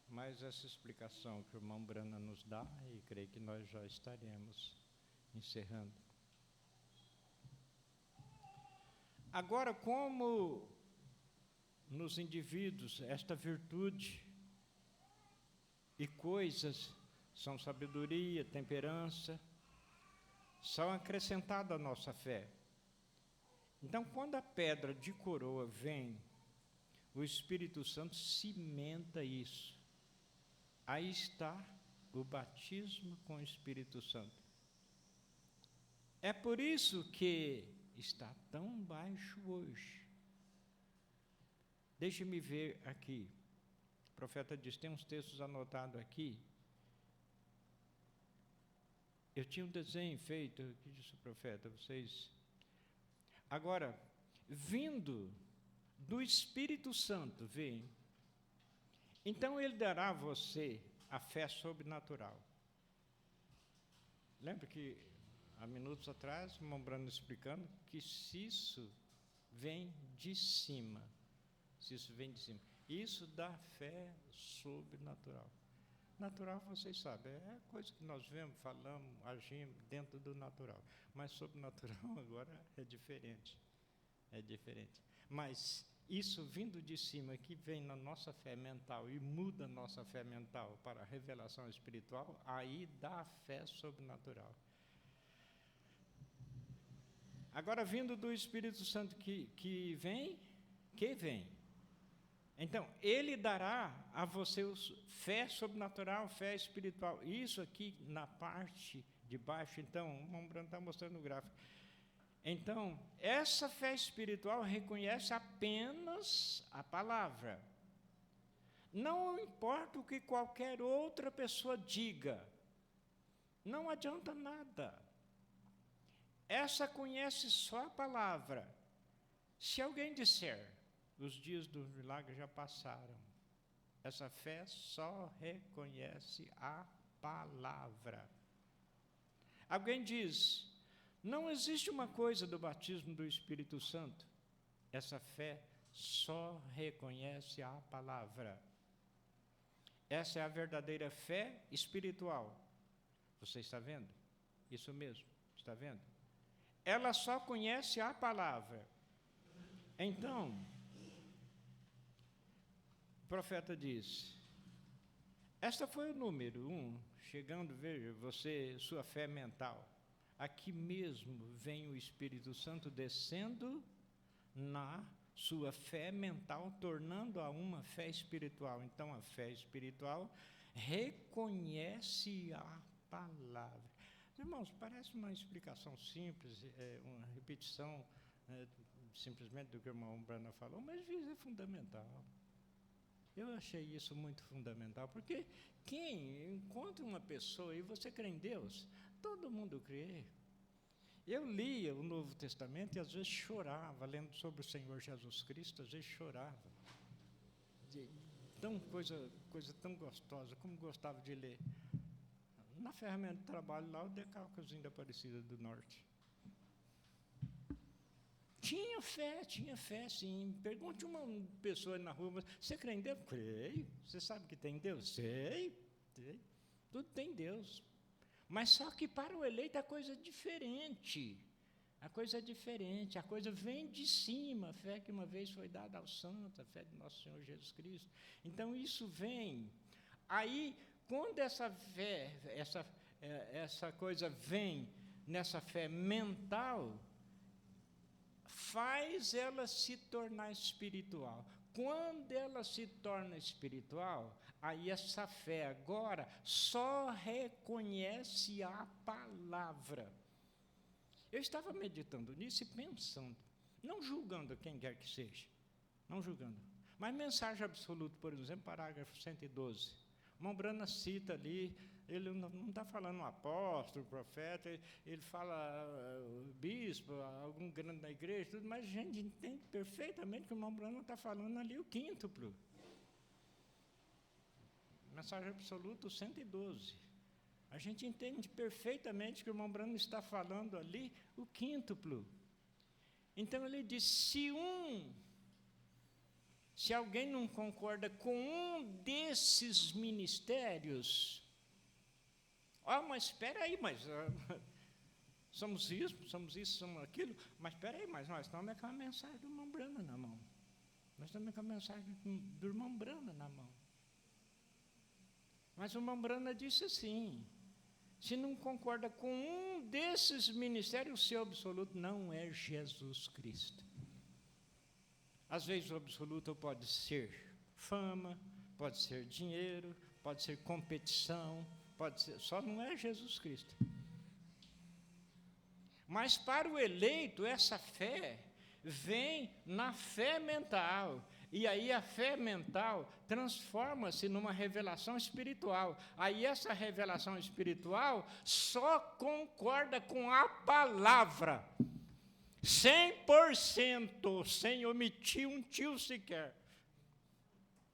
Mais essa explicação que o irmão Brana nos dá, e creio que nós já estaremos encerrando. Agora, como nos indivíduos esta virtude e coisas são sabedoria, temperança, são acrescentadas à nossa fé. Então, quando a pedra de coroa vem, o Espírito Santo cimenta isso. Aí está o batismo com o Espírito Santo. É por isso que está tão baixo hoje. Deixe-me ver aqui. O profeta diz, tem uns textos anotados aqui. Eu tinha um desenho feito, o que disse o profeta? Vocês. Agora, vindo do Espírito Santo, vem. Então ele dará a você a fé sobrenatural. Lembra que há minutos atrás, o irmão Brando explicando que se isso vem de cima, isso dá fé sobrenatural. Natural, vocês sabem, é coisa que nós vemos, falamos, agimos dentro do natural. Mas sobrenatural agora é diferente. É diferente. Mas isso vindo de cima, que vem na nossa fé mental e muda a nossa fé mental para a revelação espiritual, aí dá a fé sobrenatural. Agora, vindo do Espírito Santo que vem. Então, ele dará a você fé sobrenatural, fé espiritual. Isso aqui na parte de baixo, então, o irmão Brando está mostrando o gráfico. Então, essa fé espiritual reconhece apenas a palavra. Não importa o que qualquer outra pessoa diga, não adianta nada. Essa conhece só a palavra. Se alguém disser, os dias do milagre já passaram, essa fé só reconhece a palavra. Alguém diz, não existe uma coisa do batismo do Espírito Santo. Essa fé só reconhece a palavra. Essa é a verdadeira fé espiritual. Você está vendo? Isso mesmo, está vendo? Ela só conhece a palavra. Então, o profeta diz, esta foi o número 1, chegando, veja, sua fé mental. Aqui mesmo vem o Espírito Santo descendo na sua fé mental, tornando-a uma fé espiritual. Então, a fé espiritual reconhece a palavra. Irmãos, parece uma explicação simples, uma repetição simplesmente do que o irmão Brana falou, mas isso é fundamental. Eu achei isso muito fundamental, porque quem encontra uma pessoa e você crê em Deus, todo mundo crê. Eu lia o Novo Testamento e às vezes chorava, lendo sobre o Senhor Jesus Cristo, às vezes chorava. Coisa tão gostosa, como gostava de ler. Na ferramenta de trabalho lá, o decalcozinho da Aparecida do Norte. Tinha fé, sim. Pergunte uma pessoa na rua, você crê em Deus? Creio. Você sabe que tem Deus? Sei. Tudo tem Deus. Mas só que para o eleito a coisa é diferente. A coisa é diferente, a coisa vem de cima, a fé que uma vez foi dada aos santos, a fé de nosso Senhor Jesus Cristo. Então, isso vem. Aí, quando essa fé, essa coisa vem nessa fé mental, faz ela se tornar espiritual. Quando ela se torna espiritual, aí essa fé agora só reconhece a palavra. Eu estava meditando nisso e pensando, não julgando quem quer que seja, não julgando, mas mensagem absoluta, por exemplo, parágrafo 112. Mombrana cita ali, ele não está falando um apóstolo, profeta, ele fala bispo, algum grande da igreja, tudo, mas a gente entende perfeitamente que o Mombrana está falando ali o quíntuplo. Mensagem Absoluta 112. A gente entende perfeitamente que o Mombrana está falando ali o quíntuplo. Então ele diz, se alguém não concorda com um desses ministérios, mas espera aí, somos isso, somos aquilo, mas espera aí, mas nós estamos com a mensagem do irmão Brana na mão. Nós estamos com a mensagem do irmão Brana na mão. Mas o irmão Brana disse assim, se não concorda com um desses ministérios, o seu absoluto não é Jesus Cristo. Às vezes o absoluto pode ser fama, pode ser dinheiro, pode ser competição, pode ser, só não é Jesus Cristo. Mas para o eleito, essa fé vem na fé mental. E aí a fé mental transforma-se numa revelação espiritual. Aí essa revelação espiritual só concorda com a palavra. 100%, sem omitir um tio sequer.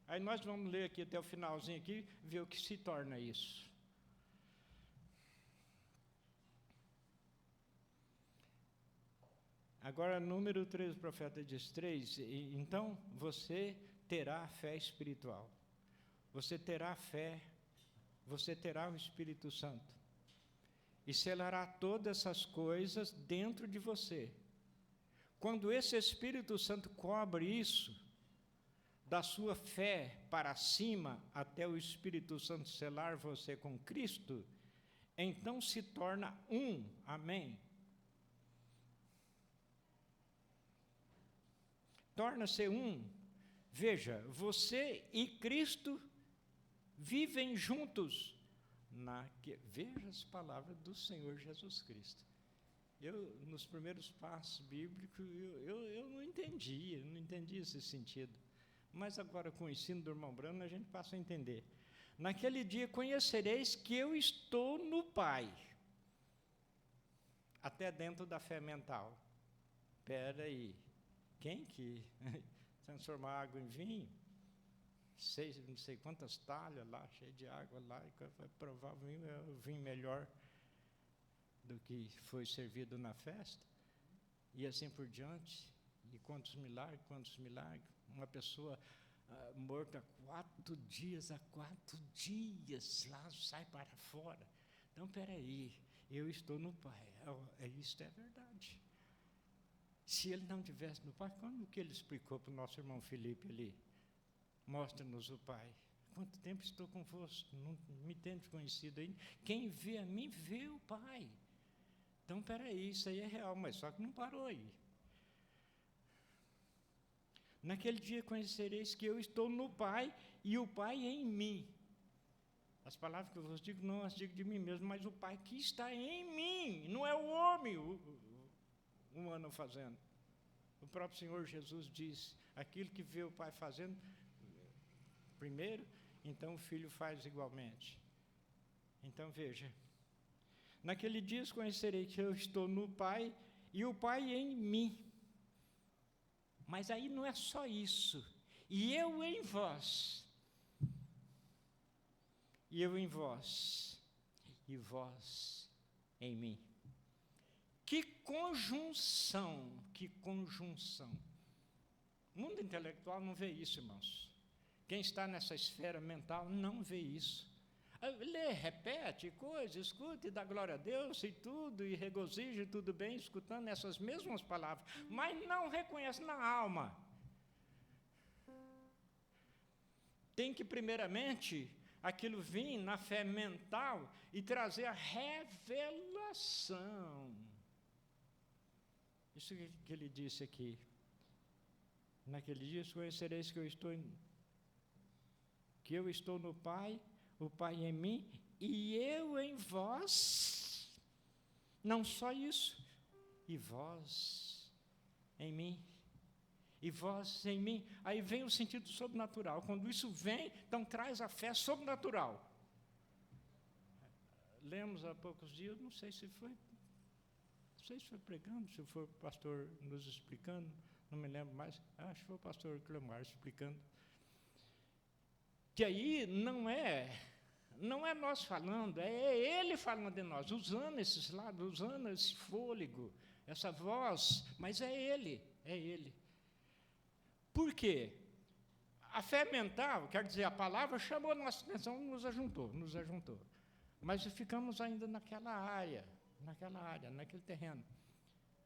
Aí nós vamos ler aqui até o finalzinho aqui, ver o que se torna isso. Agora, número 3, o profeta diz 3, então você terá fé espiritual. Você terá fé, você terá o Espírito Santo. E selará todas essas coisas dentro de você. Quando esse Espírito Santo cobre isso, da sua fé para cima, até o Espírito Santo selar você com Cristo, então se torna um. Amém? Torna-se um. Veja, você e Cristo vivem juntos. Veja as palavras do Senhor Jesus Cristo. Nos primeiros passos bíblicos, eu não entendi esse sentido. Mas agora, com o ensino do irmão Brana, a gente passa a entender. Naquele dia conhecereis que eu estou no Pai. Até dentro da fé mental. Espera aí, quem que transformar água em vinho? Não sei quantas talhas lá, cheio de água lá, e vai provar o vinho melhor do que foi servido na festa, e assim por diante, e quantos milagres, uma pessoa morta há 4 dias, lá sai para fora. Então, espera aí, eu estou no Pai, isso é verdade. Se ele não estivesse no Pai, quando que ele explicou para o nosso irmão Felipe ali? Mostra-nos o Pai. Quanto tempo estou convosco? Não me tendes conhecido ainda. Quem vê a mim, vê o Pai. Então, espera aí, isso aí é real, mas só que não parou aí. Naquele dia conhecereis que eu estou no Pai e o Pai em mim. As palavras que eu vos digo, não as digo de mim mesmo, mas o Pai que está em mim, não é o homem humano fazendo. O próprio Senhor Jesus diz, aquilo que vê o Pai fazendo primeiro, então o Filho faz igualmente. Então, veja, naquele dia conhecerei que eu estou no Pai e o Pai em mim. Mas aí não é só isso. E eu em vós. E eu em vós. E vós em mim. Que conjunção, que conjunção. O mundo intelectual não vê isso, irmãos. Quem está nessa esfera mental não vê isso. Lê, repete coisa, escute, dá glória a Deus e tudo, e regozija, tudo bem, escutando essas mesmas palavras, mas não reconhece na alma. Tem que, primeiramente, aquilo vir na fé mental e trazer a revelação. Isso que ele disse aqui. Naquele dia conhecereis que eu estou no Pai, o Pai em mim, e eu em vós. Não só isso, e vós em mim. e vós em mim. Aí vem o sentido sobrenatural. Quando isso vem, então traz a fé sobrenatural. Lemos há poucos dias, não sei se foi pregando, se foi o pastor nos explicando, não me lembro mais, acho que foi o pastor Clemar explicando, que aí não é nós falando, é ele falando de nós, usando esses lados, usando esse fôlego, essa voz, mas é ele. Por quê? A fé mental, quer dizer, a palavra chamou a nossa atenção, nos ajuntou, mas ficamos ainda naquela área, naquele terreno.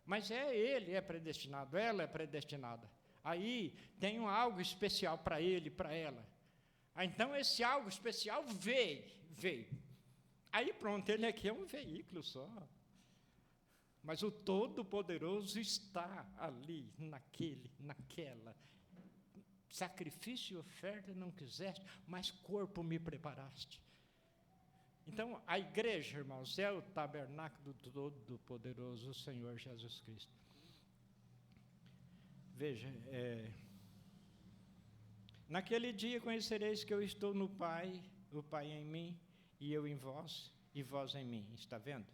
Mas ele é predestinado, ela é predestinada. Aí tem algo especial para ele, para ela. Então, esse algo especial veio. Aí, pronto, ele aqui é um veículo só. Mas o Todo-Poderoso está ali, naquela. Sacrifício e oferta não quiseste, mas corpo me preparaste. Então, a igreja, irmãos, é o tabernáculo do Todo-Poderoso, o Senhor Jesus Cristo. Veja, naquele dia conhecereis que eu estou no Pai, o Pai em mim, e eu em vós, e vós em mim. Está vendo?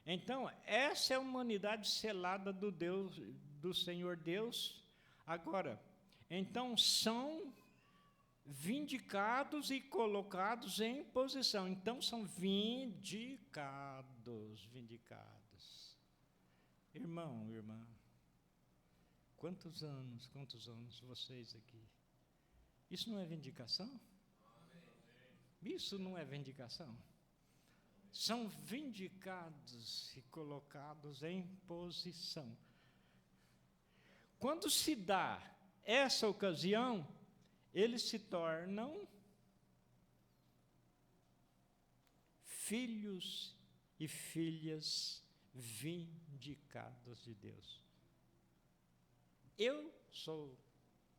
Então, essa é a humanidade selada do Senhor Deus. Agora, então, são vindicados e colocados em posição. Então, são vindicados. Irmão, irmã, quantos anos vocês aqui? Isso não é vindicação? Isso não é vindicação? São vindicados e colocados em posição. Quando se dá essa ocasião, eles se tornam filhos e filhas vindicados de Deus. Eu sou,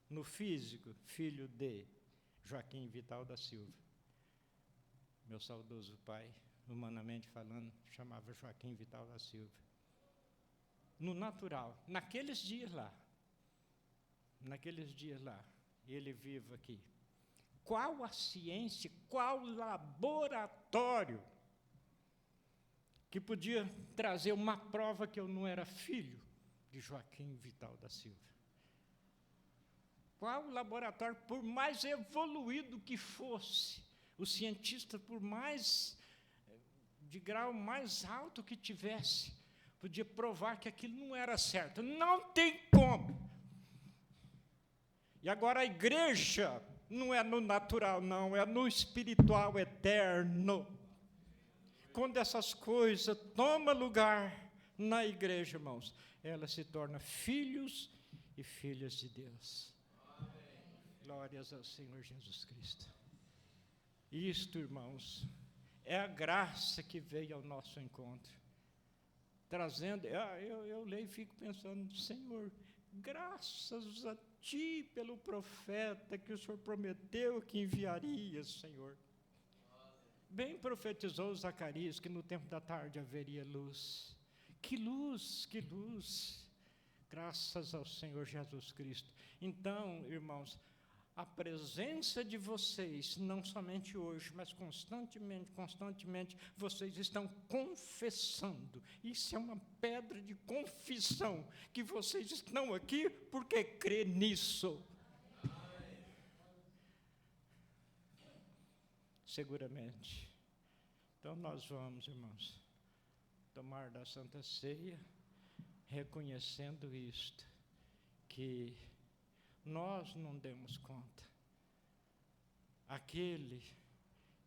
no físico, filho de Joaquim Vital da Silva. Meu saudoso pai, humanamente falando, chamava Joaquim Vital da Silva. No natural, naqueles dias lá, ele vive aqui. Qual a ciência, qual laboratório que podia trazer uma prova que eu não era filho de Joaquim Vital da Silva? Qual laboratório, por mais evoluído que fosse, o cientista, por mais, de grau mais alto que tivesse, podia provar que aquilo não era certo? Não tem como. E agora a igreja não é no natural, não, é no espiritual eterno. Quando essas coisas tomam lugar na igreja, irmãos, ela se torna filhos e filhas de Deus. Amém. Glórias ao Senhor Jesus Cristo. Isto, irmãos, é a graça que veio ao nosso encontro, trazendo, eu leio e fico pensando, Senhor, graças a Ti pelo profeta que o Senhor prometeu que enviaria, Senhor. Bem profetizou Zacarias que no tempo da tarde haveria luz. Que luz, que luz. Graças ao Senhor Jesus Cristo. Então, irmãos, a presença de vocês, não somente hoje, mas constantemente, vocês estão confessando. Isso é uma pedra de confissão, que vocês estão aqui porque crê nisso. Seguramente. Então, nós vamos, irmãos, tomar da Santa Ceia, reconhecendo isto, que nós não demos conta. Aquele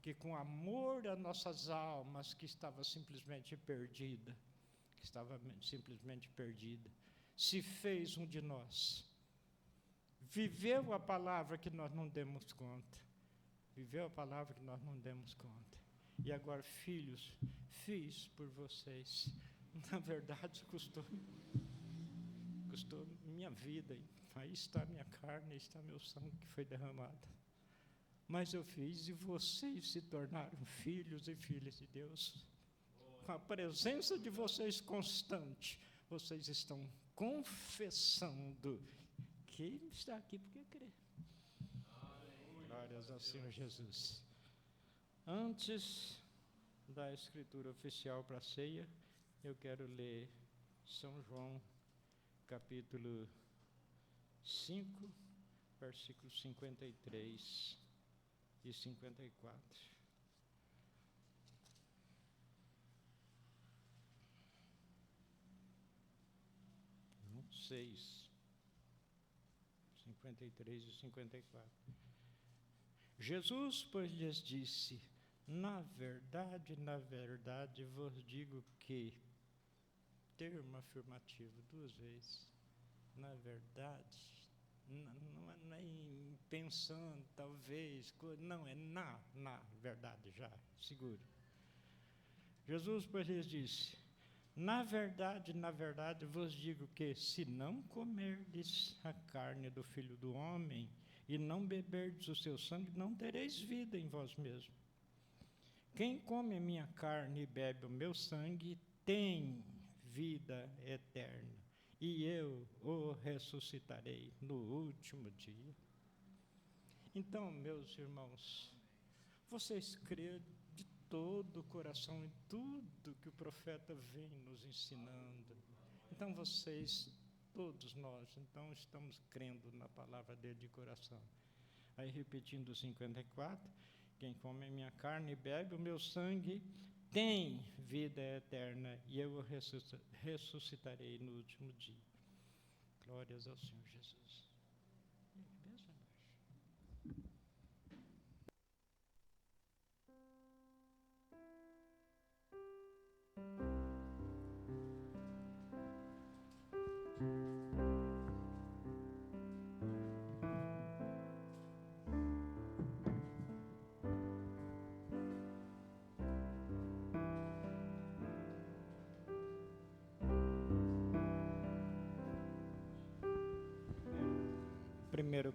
que, com amor às nossas almas, que estava simplesmente perdida, se fez um de nós. Viveu a palavra que nós não demos conta. E agora, filhos, fiz por vocês. Na verdade, custou minha vida. Aí está minha carne, está meu sangue que foi derramado. Mas eu fiz e vocês se tornaram filhos e filhas de Deus. Com a presença de vocês constante, vocês estão confessando que Quem está aqui porque crê. Glórias ao Senhor Jesus. Antes da escritura oficial para a ceia, eu quero ler São João, capítulo 5, versículos 53 e 54. 6, 53 e 54. Jesus, pois, lhes disse: na verdade, vos digo que, termo afirmativo 2 vezes, na verdade, não é pensando, talvez, não, é na verdade, já, seguro. Jesus, pois, lhes disse: na verdade, vos digo que, se não comerdes a carne do Filho do Homem e não beberdes o seu sangue, não tereis vida em vós mesmos. Quem come a minha carne e bebe o meu sangue tem vida eterna, e eu o ressuscitarei no último dia. Então, meus irmãos, vocês creem de todo o coração em tudo que o profeta vem nos ensinando. Então vocês, todos nós, então estamos crendo na palavra dele de coração. Aí repetindo 54, quem come a minha carne e bebe o meu sangue tem vida eterna, e eu o ressuscitarei no último dia. Glórias ao Senhor Jesus.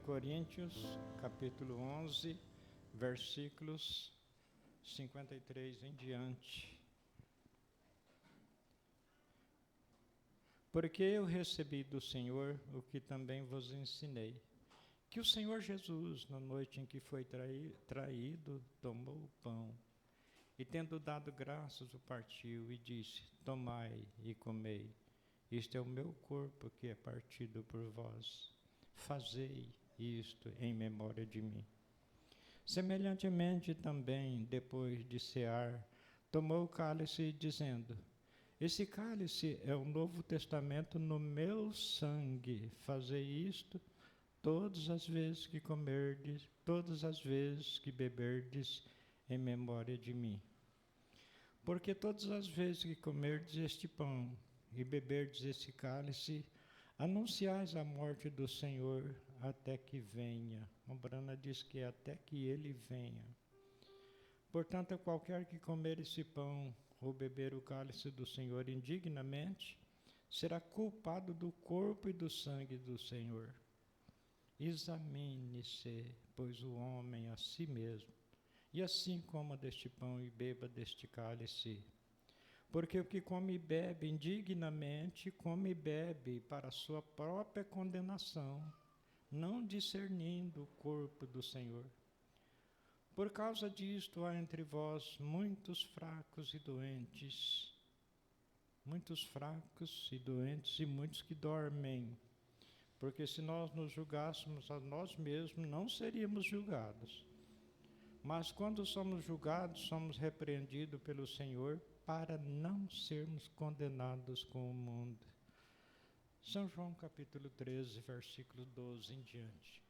Coríntios, capítulo 11, versículos 53 em diante. Porque eu recebi do Senhor o que também vos ensinei, que o Senhor Jesus, na noite em que foi traído, tomou o pão, e tendo dado graças, o partiu e disse: tomai e comei, isto é o meu corpo que é partido por vós. Fazei isto em memória de mim. Semelhantemente também, depois de cear, tomou o cálice, dizendo: esse cálice é o Novo Testamento no meu sangue. Fazei isto todas as vezes que comerdes, todas as vezes que beberdes, em memória de mim. Porque todas as vezes que comerdes este pão e beberdes esse cálice, anunciais a morte do Senhor até que venha. A Brana diz que é até que ele venha. Portanto, qualquer que comer esse pão ou beber o cálice do Senhor indignamente, será culpado do corpo e do sangue do Senhor. Examine-se, pois, o homem a si mesmo, e assim coma deste pão e beba deste cálice. Porque o que come e bebe indignamente, come e bebe para a sua própria condenação, não discernindo o corpo do Senhor. Por causa disto há entre vós muitos fracos e doentes, e muitos que dormem. Porque se nós nos julgássemos a nós mesmos, não seríamos julgados. Mas quando somos julgados, somos repreendidos pelo Senhor, para não sermos condenados com o mundo. São João capítulo 13, versículo 12 em diante.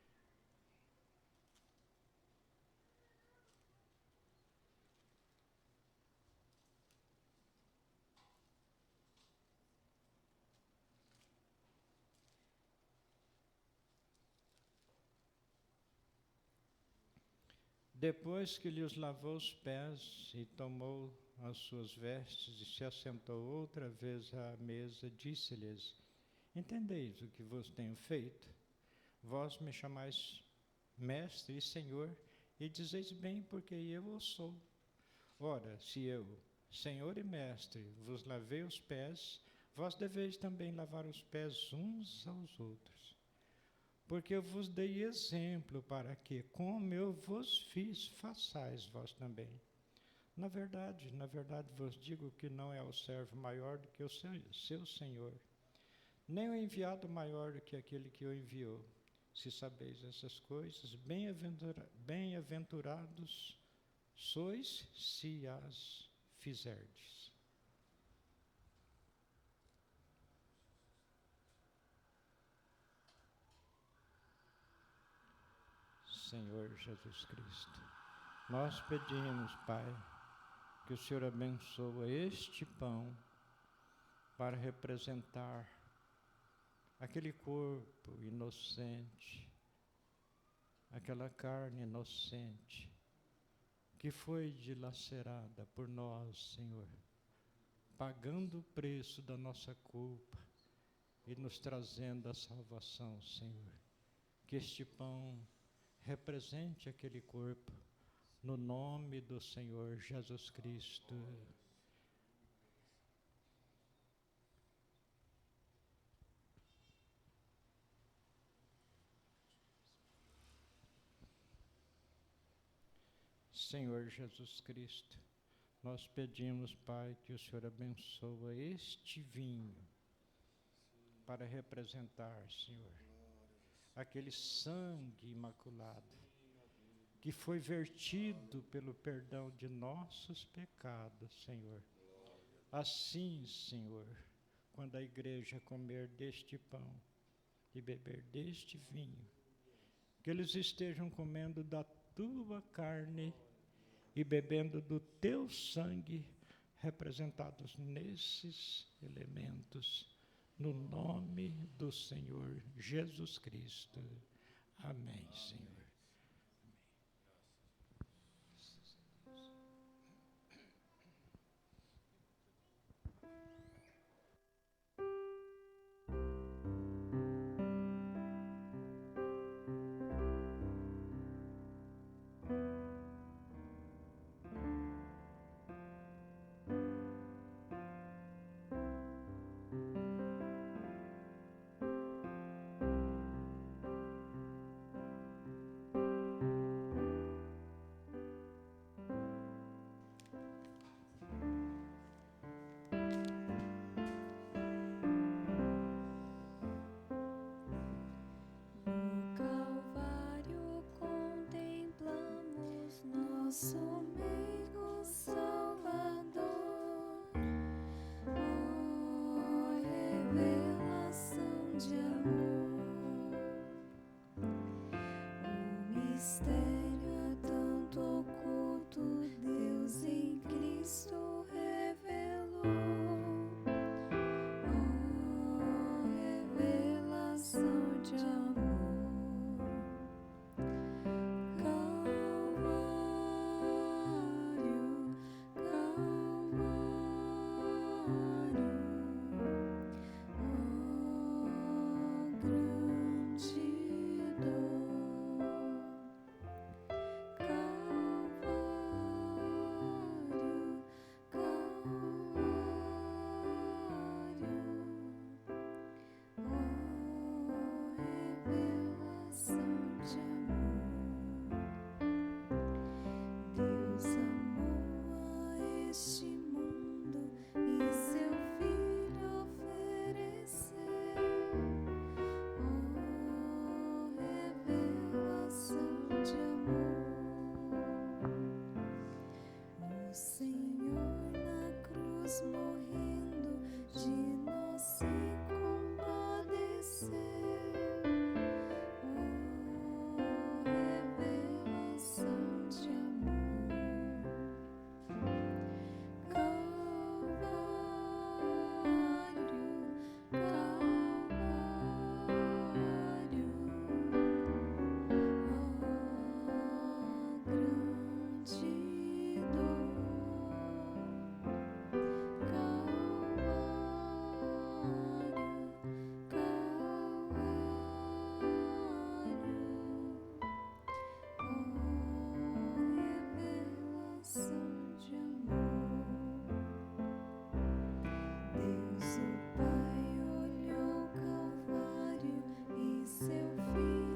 Depois que lhes lavou os pés e tomou as suas vestes e se assentou outra vez à mesa, disse-lhes: entendeis o que vos tenho feito? Vós me chamais mestre e senhor, e dizeis bem, porque eu o sou. Ora, se eu, senhor e mestre, vos lavei os pés, vós deveis também lavar os pés uns aos outros. Porque eu vos dei exemplo para que, como eu vos fiz, façais vós também. Na verdade vos digo que não é o servo maior do que o seu senhor, nem o enviado maior do que aquele que o enviou. Se sabeis essas coisas, bem-aventurados sois se as fizerdes. Senhor Jesus Cristo, nós pedimos, Pai, que o Senhor abençoe este pão para representar aquele corpo inocente, aquela carne inocente que foi dilacerada por nós, Senhor, pagando o preço da nossa culpa e nos trazendo a salvação, Senhor. Que este pão represente aquele corpo, no nome do Senhor Jesus Cristo. Senhor Jesus Cristo, nós pedimos, Pai, que o Senhor abençoe este vinho para representar, Senhor, aquele sangue imaculado que foi vertido pelo perdão de nossos pecados, Senhor. Assim, Senhor, quando a igreja comer deste pão e beber deste vinho, que eles estejam comendo da tua carne e bebendo do teu sangue, representados nesses elementos, no nome do Senhor Jesus Cristo. Amém, Senhor. Deus o Pai olhou o Calvário e seu Filho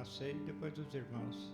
Marcelo, depois dos irmãos.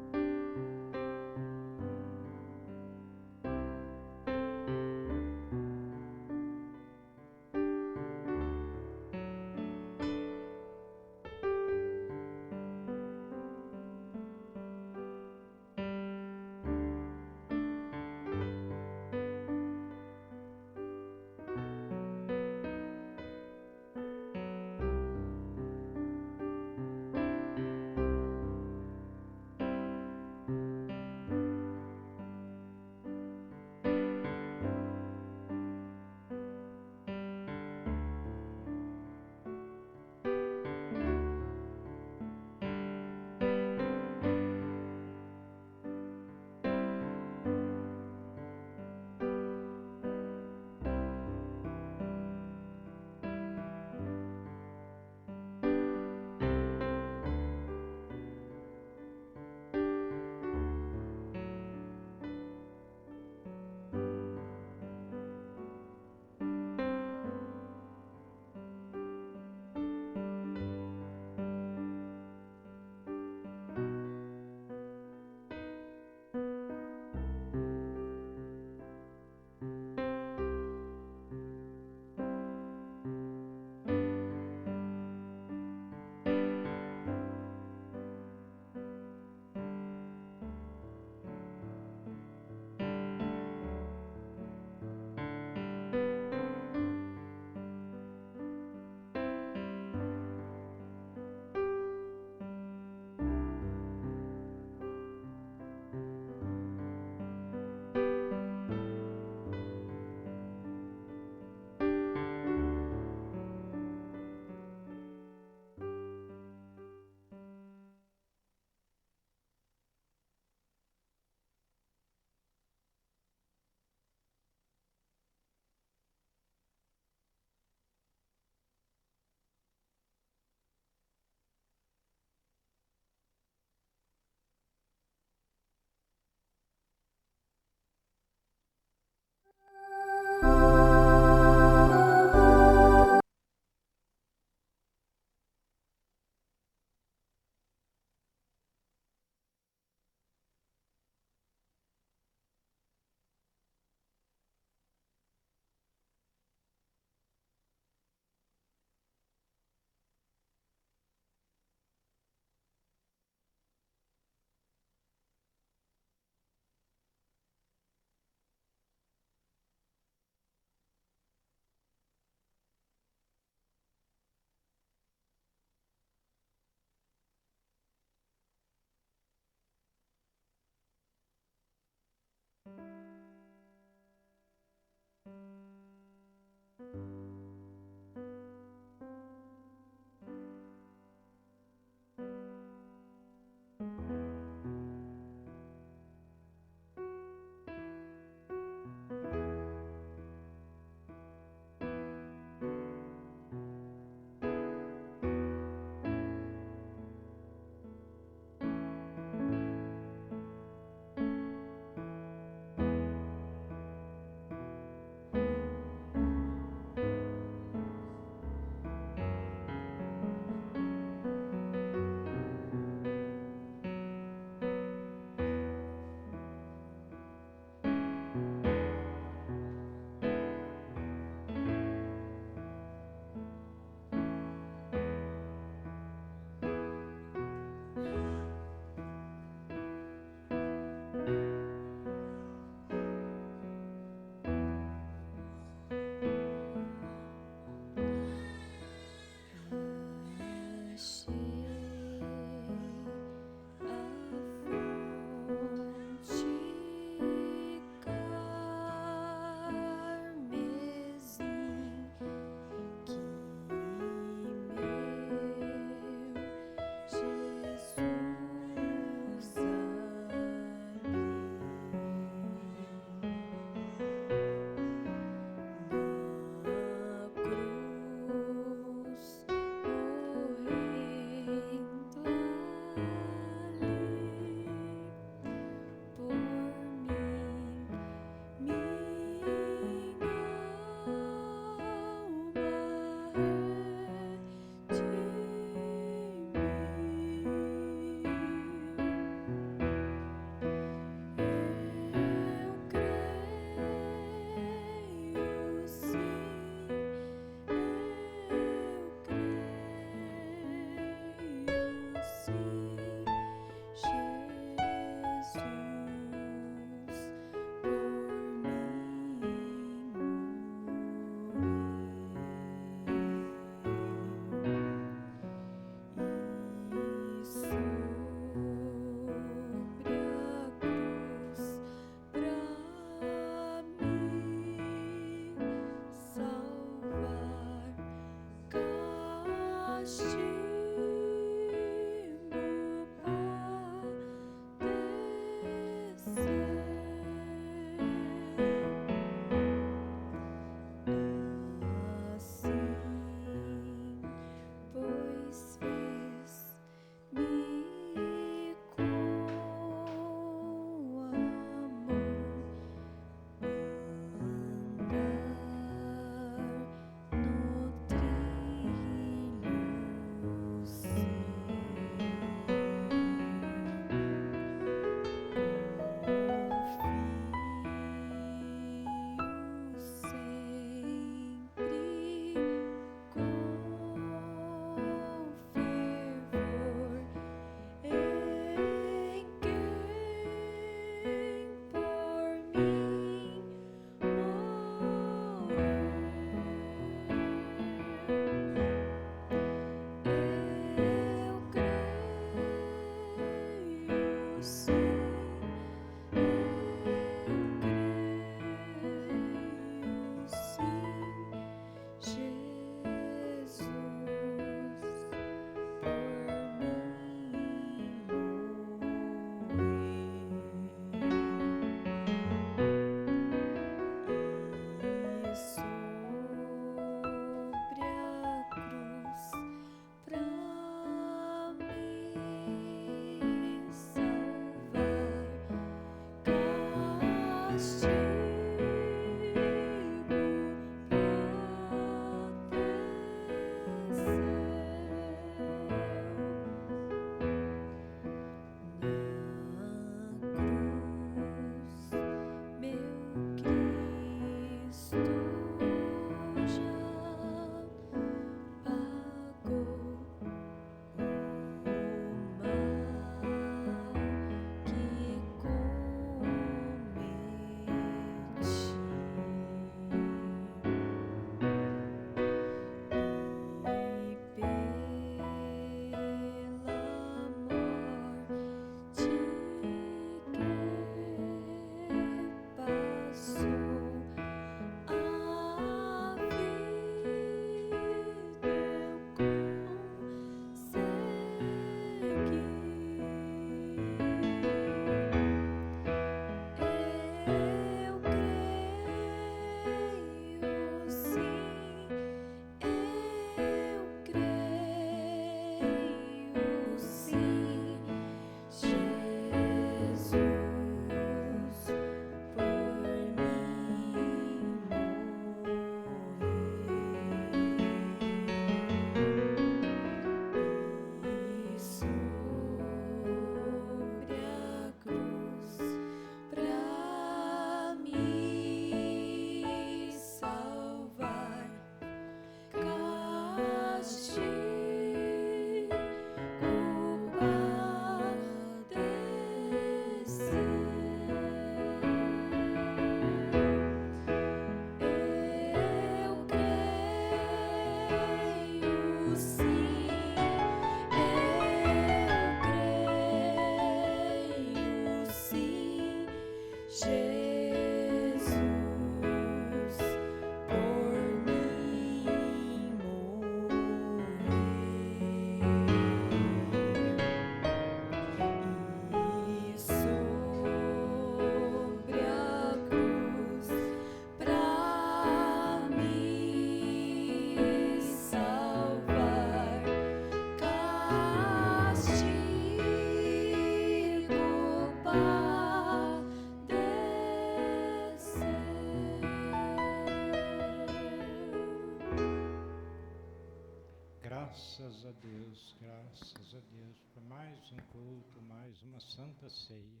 Graças a Deus por mais um culto, mais uma santa ceia.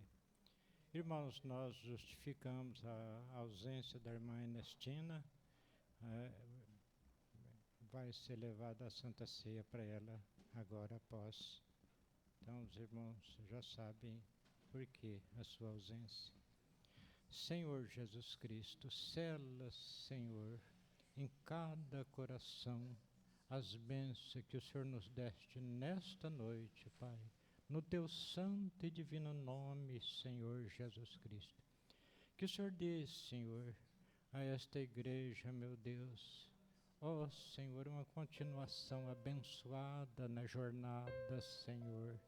Irmãos, nós justificamos a ausência da irmã Ernestina. Vai ser levada a santa ceia para ela agora após. Então os irmãos já sabem por que a sua ausência. Senhor Jesus Cristo, sela, Senhor, em cada coração as bênçãos que o Senhor nos deste nesta noite, Pai, no teu santo e divino nome, Senhor Jesus Cristo. Que o Senhor dê, Senhor, a esta igreja, meu Deus, ó Senhor, uma continuação abençoada na jornada, Senhor.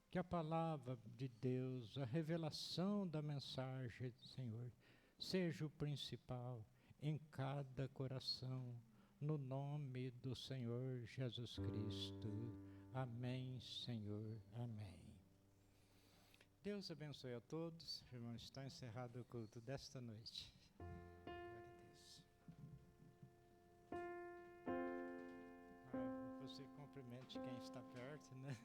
Que a palavra de Deus, a revelação da mensagem, Senhor, seja o principal em cada coração, no nome do Senhor Jesus Cristo. Amém, Senhor. Amém. Deus abençoe a todos. Irmãos, está encerrado o culto desta noite. Glória a Deus. Você cumprimente quem está perto, né?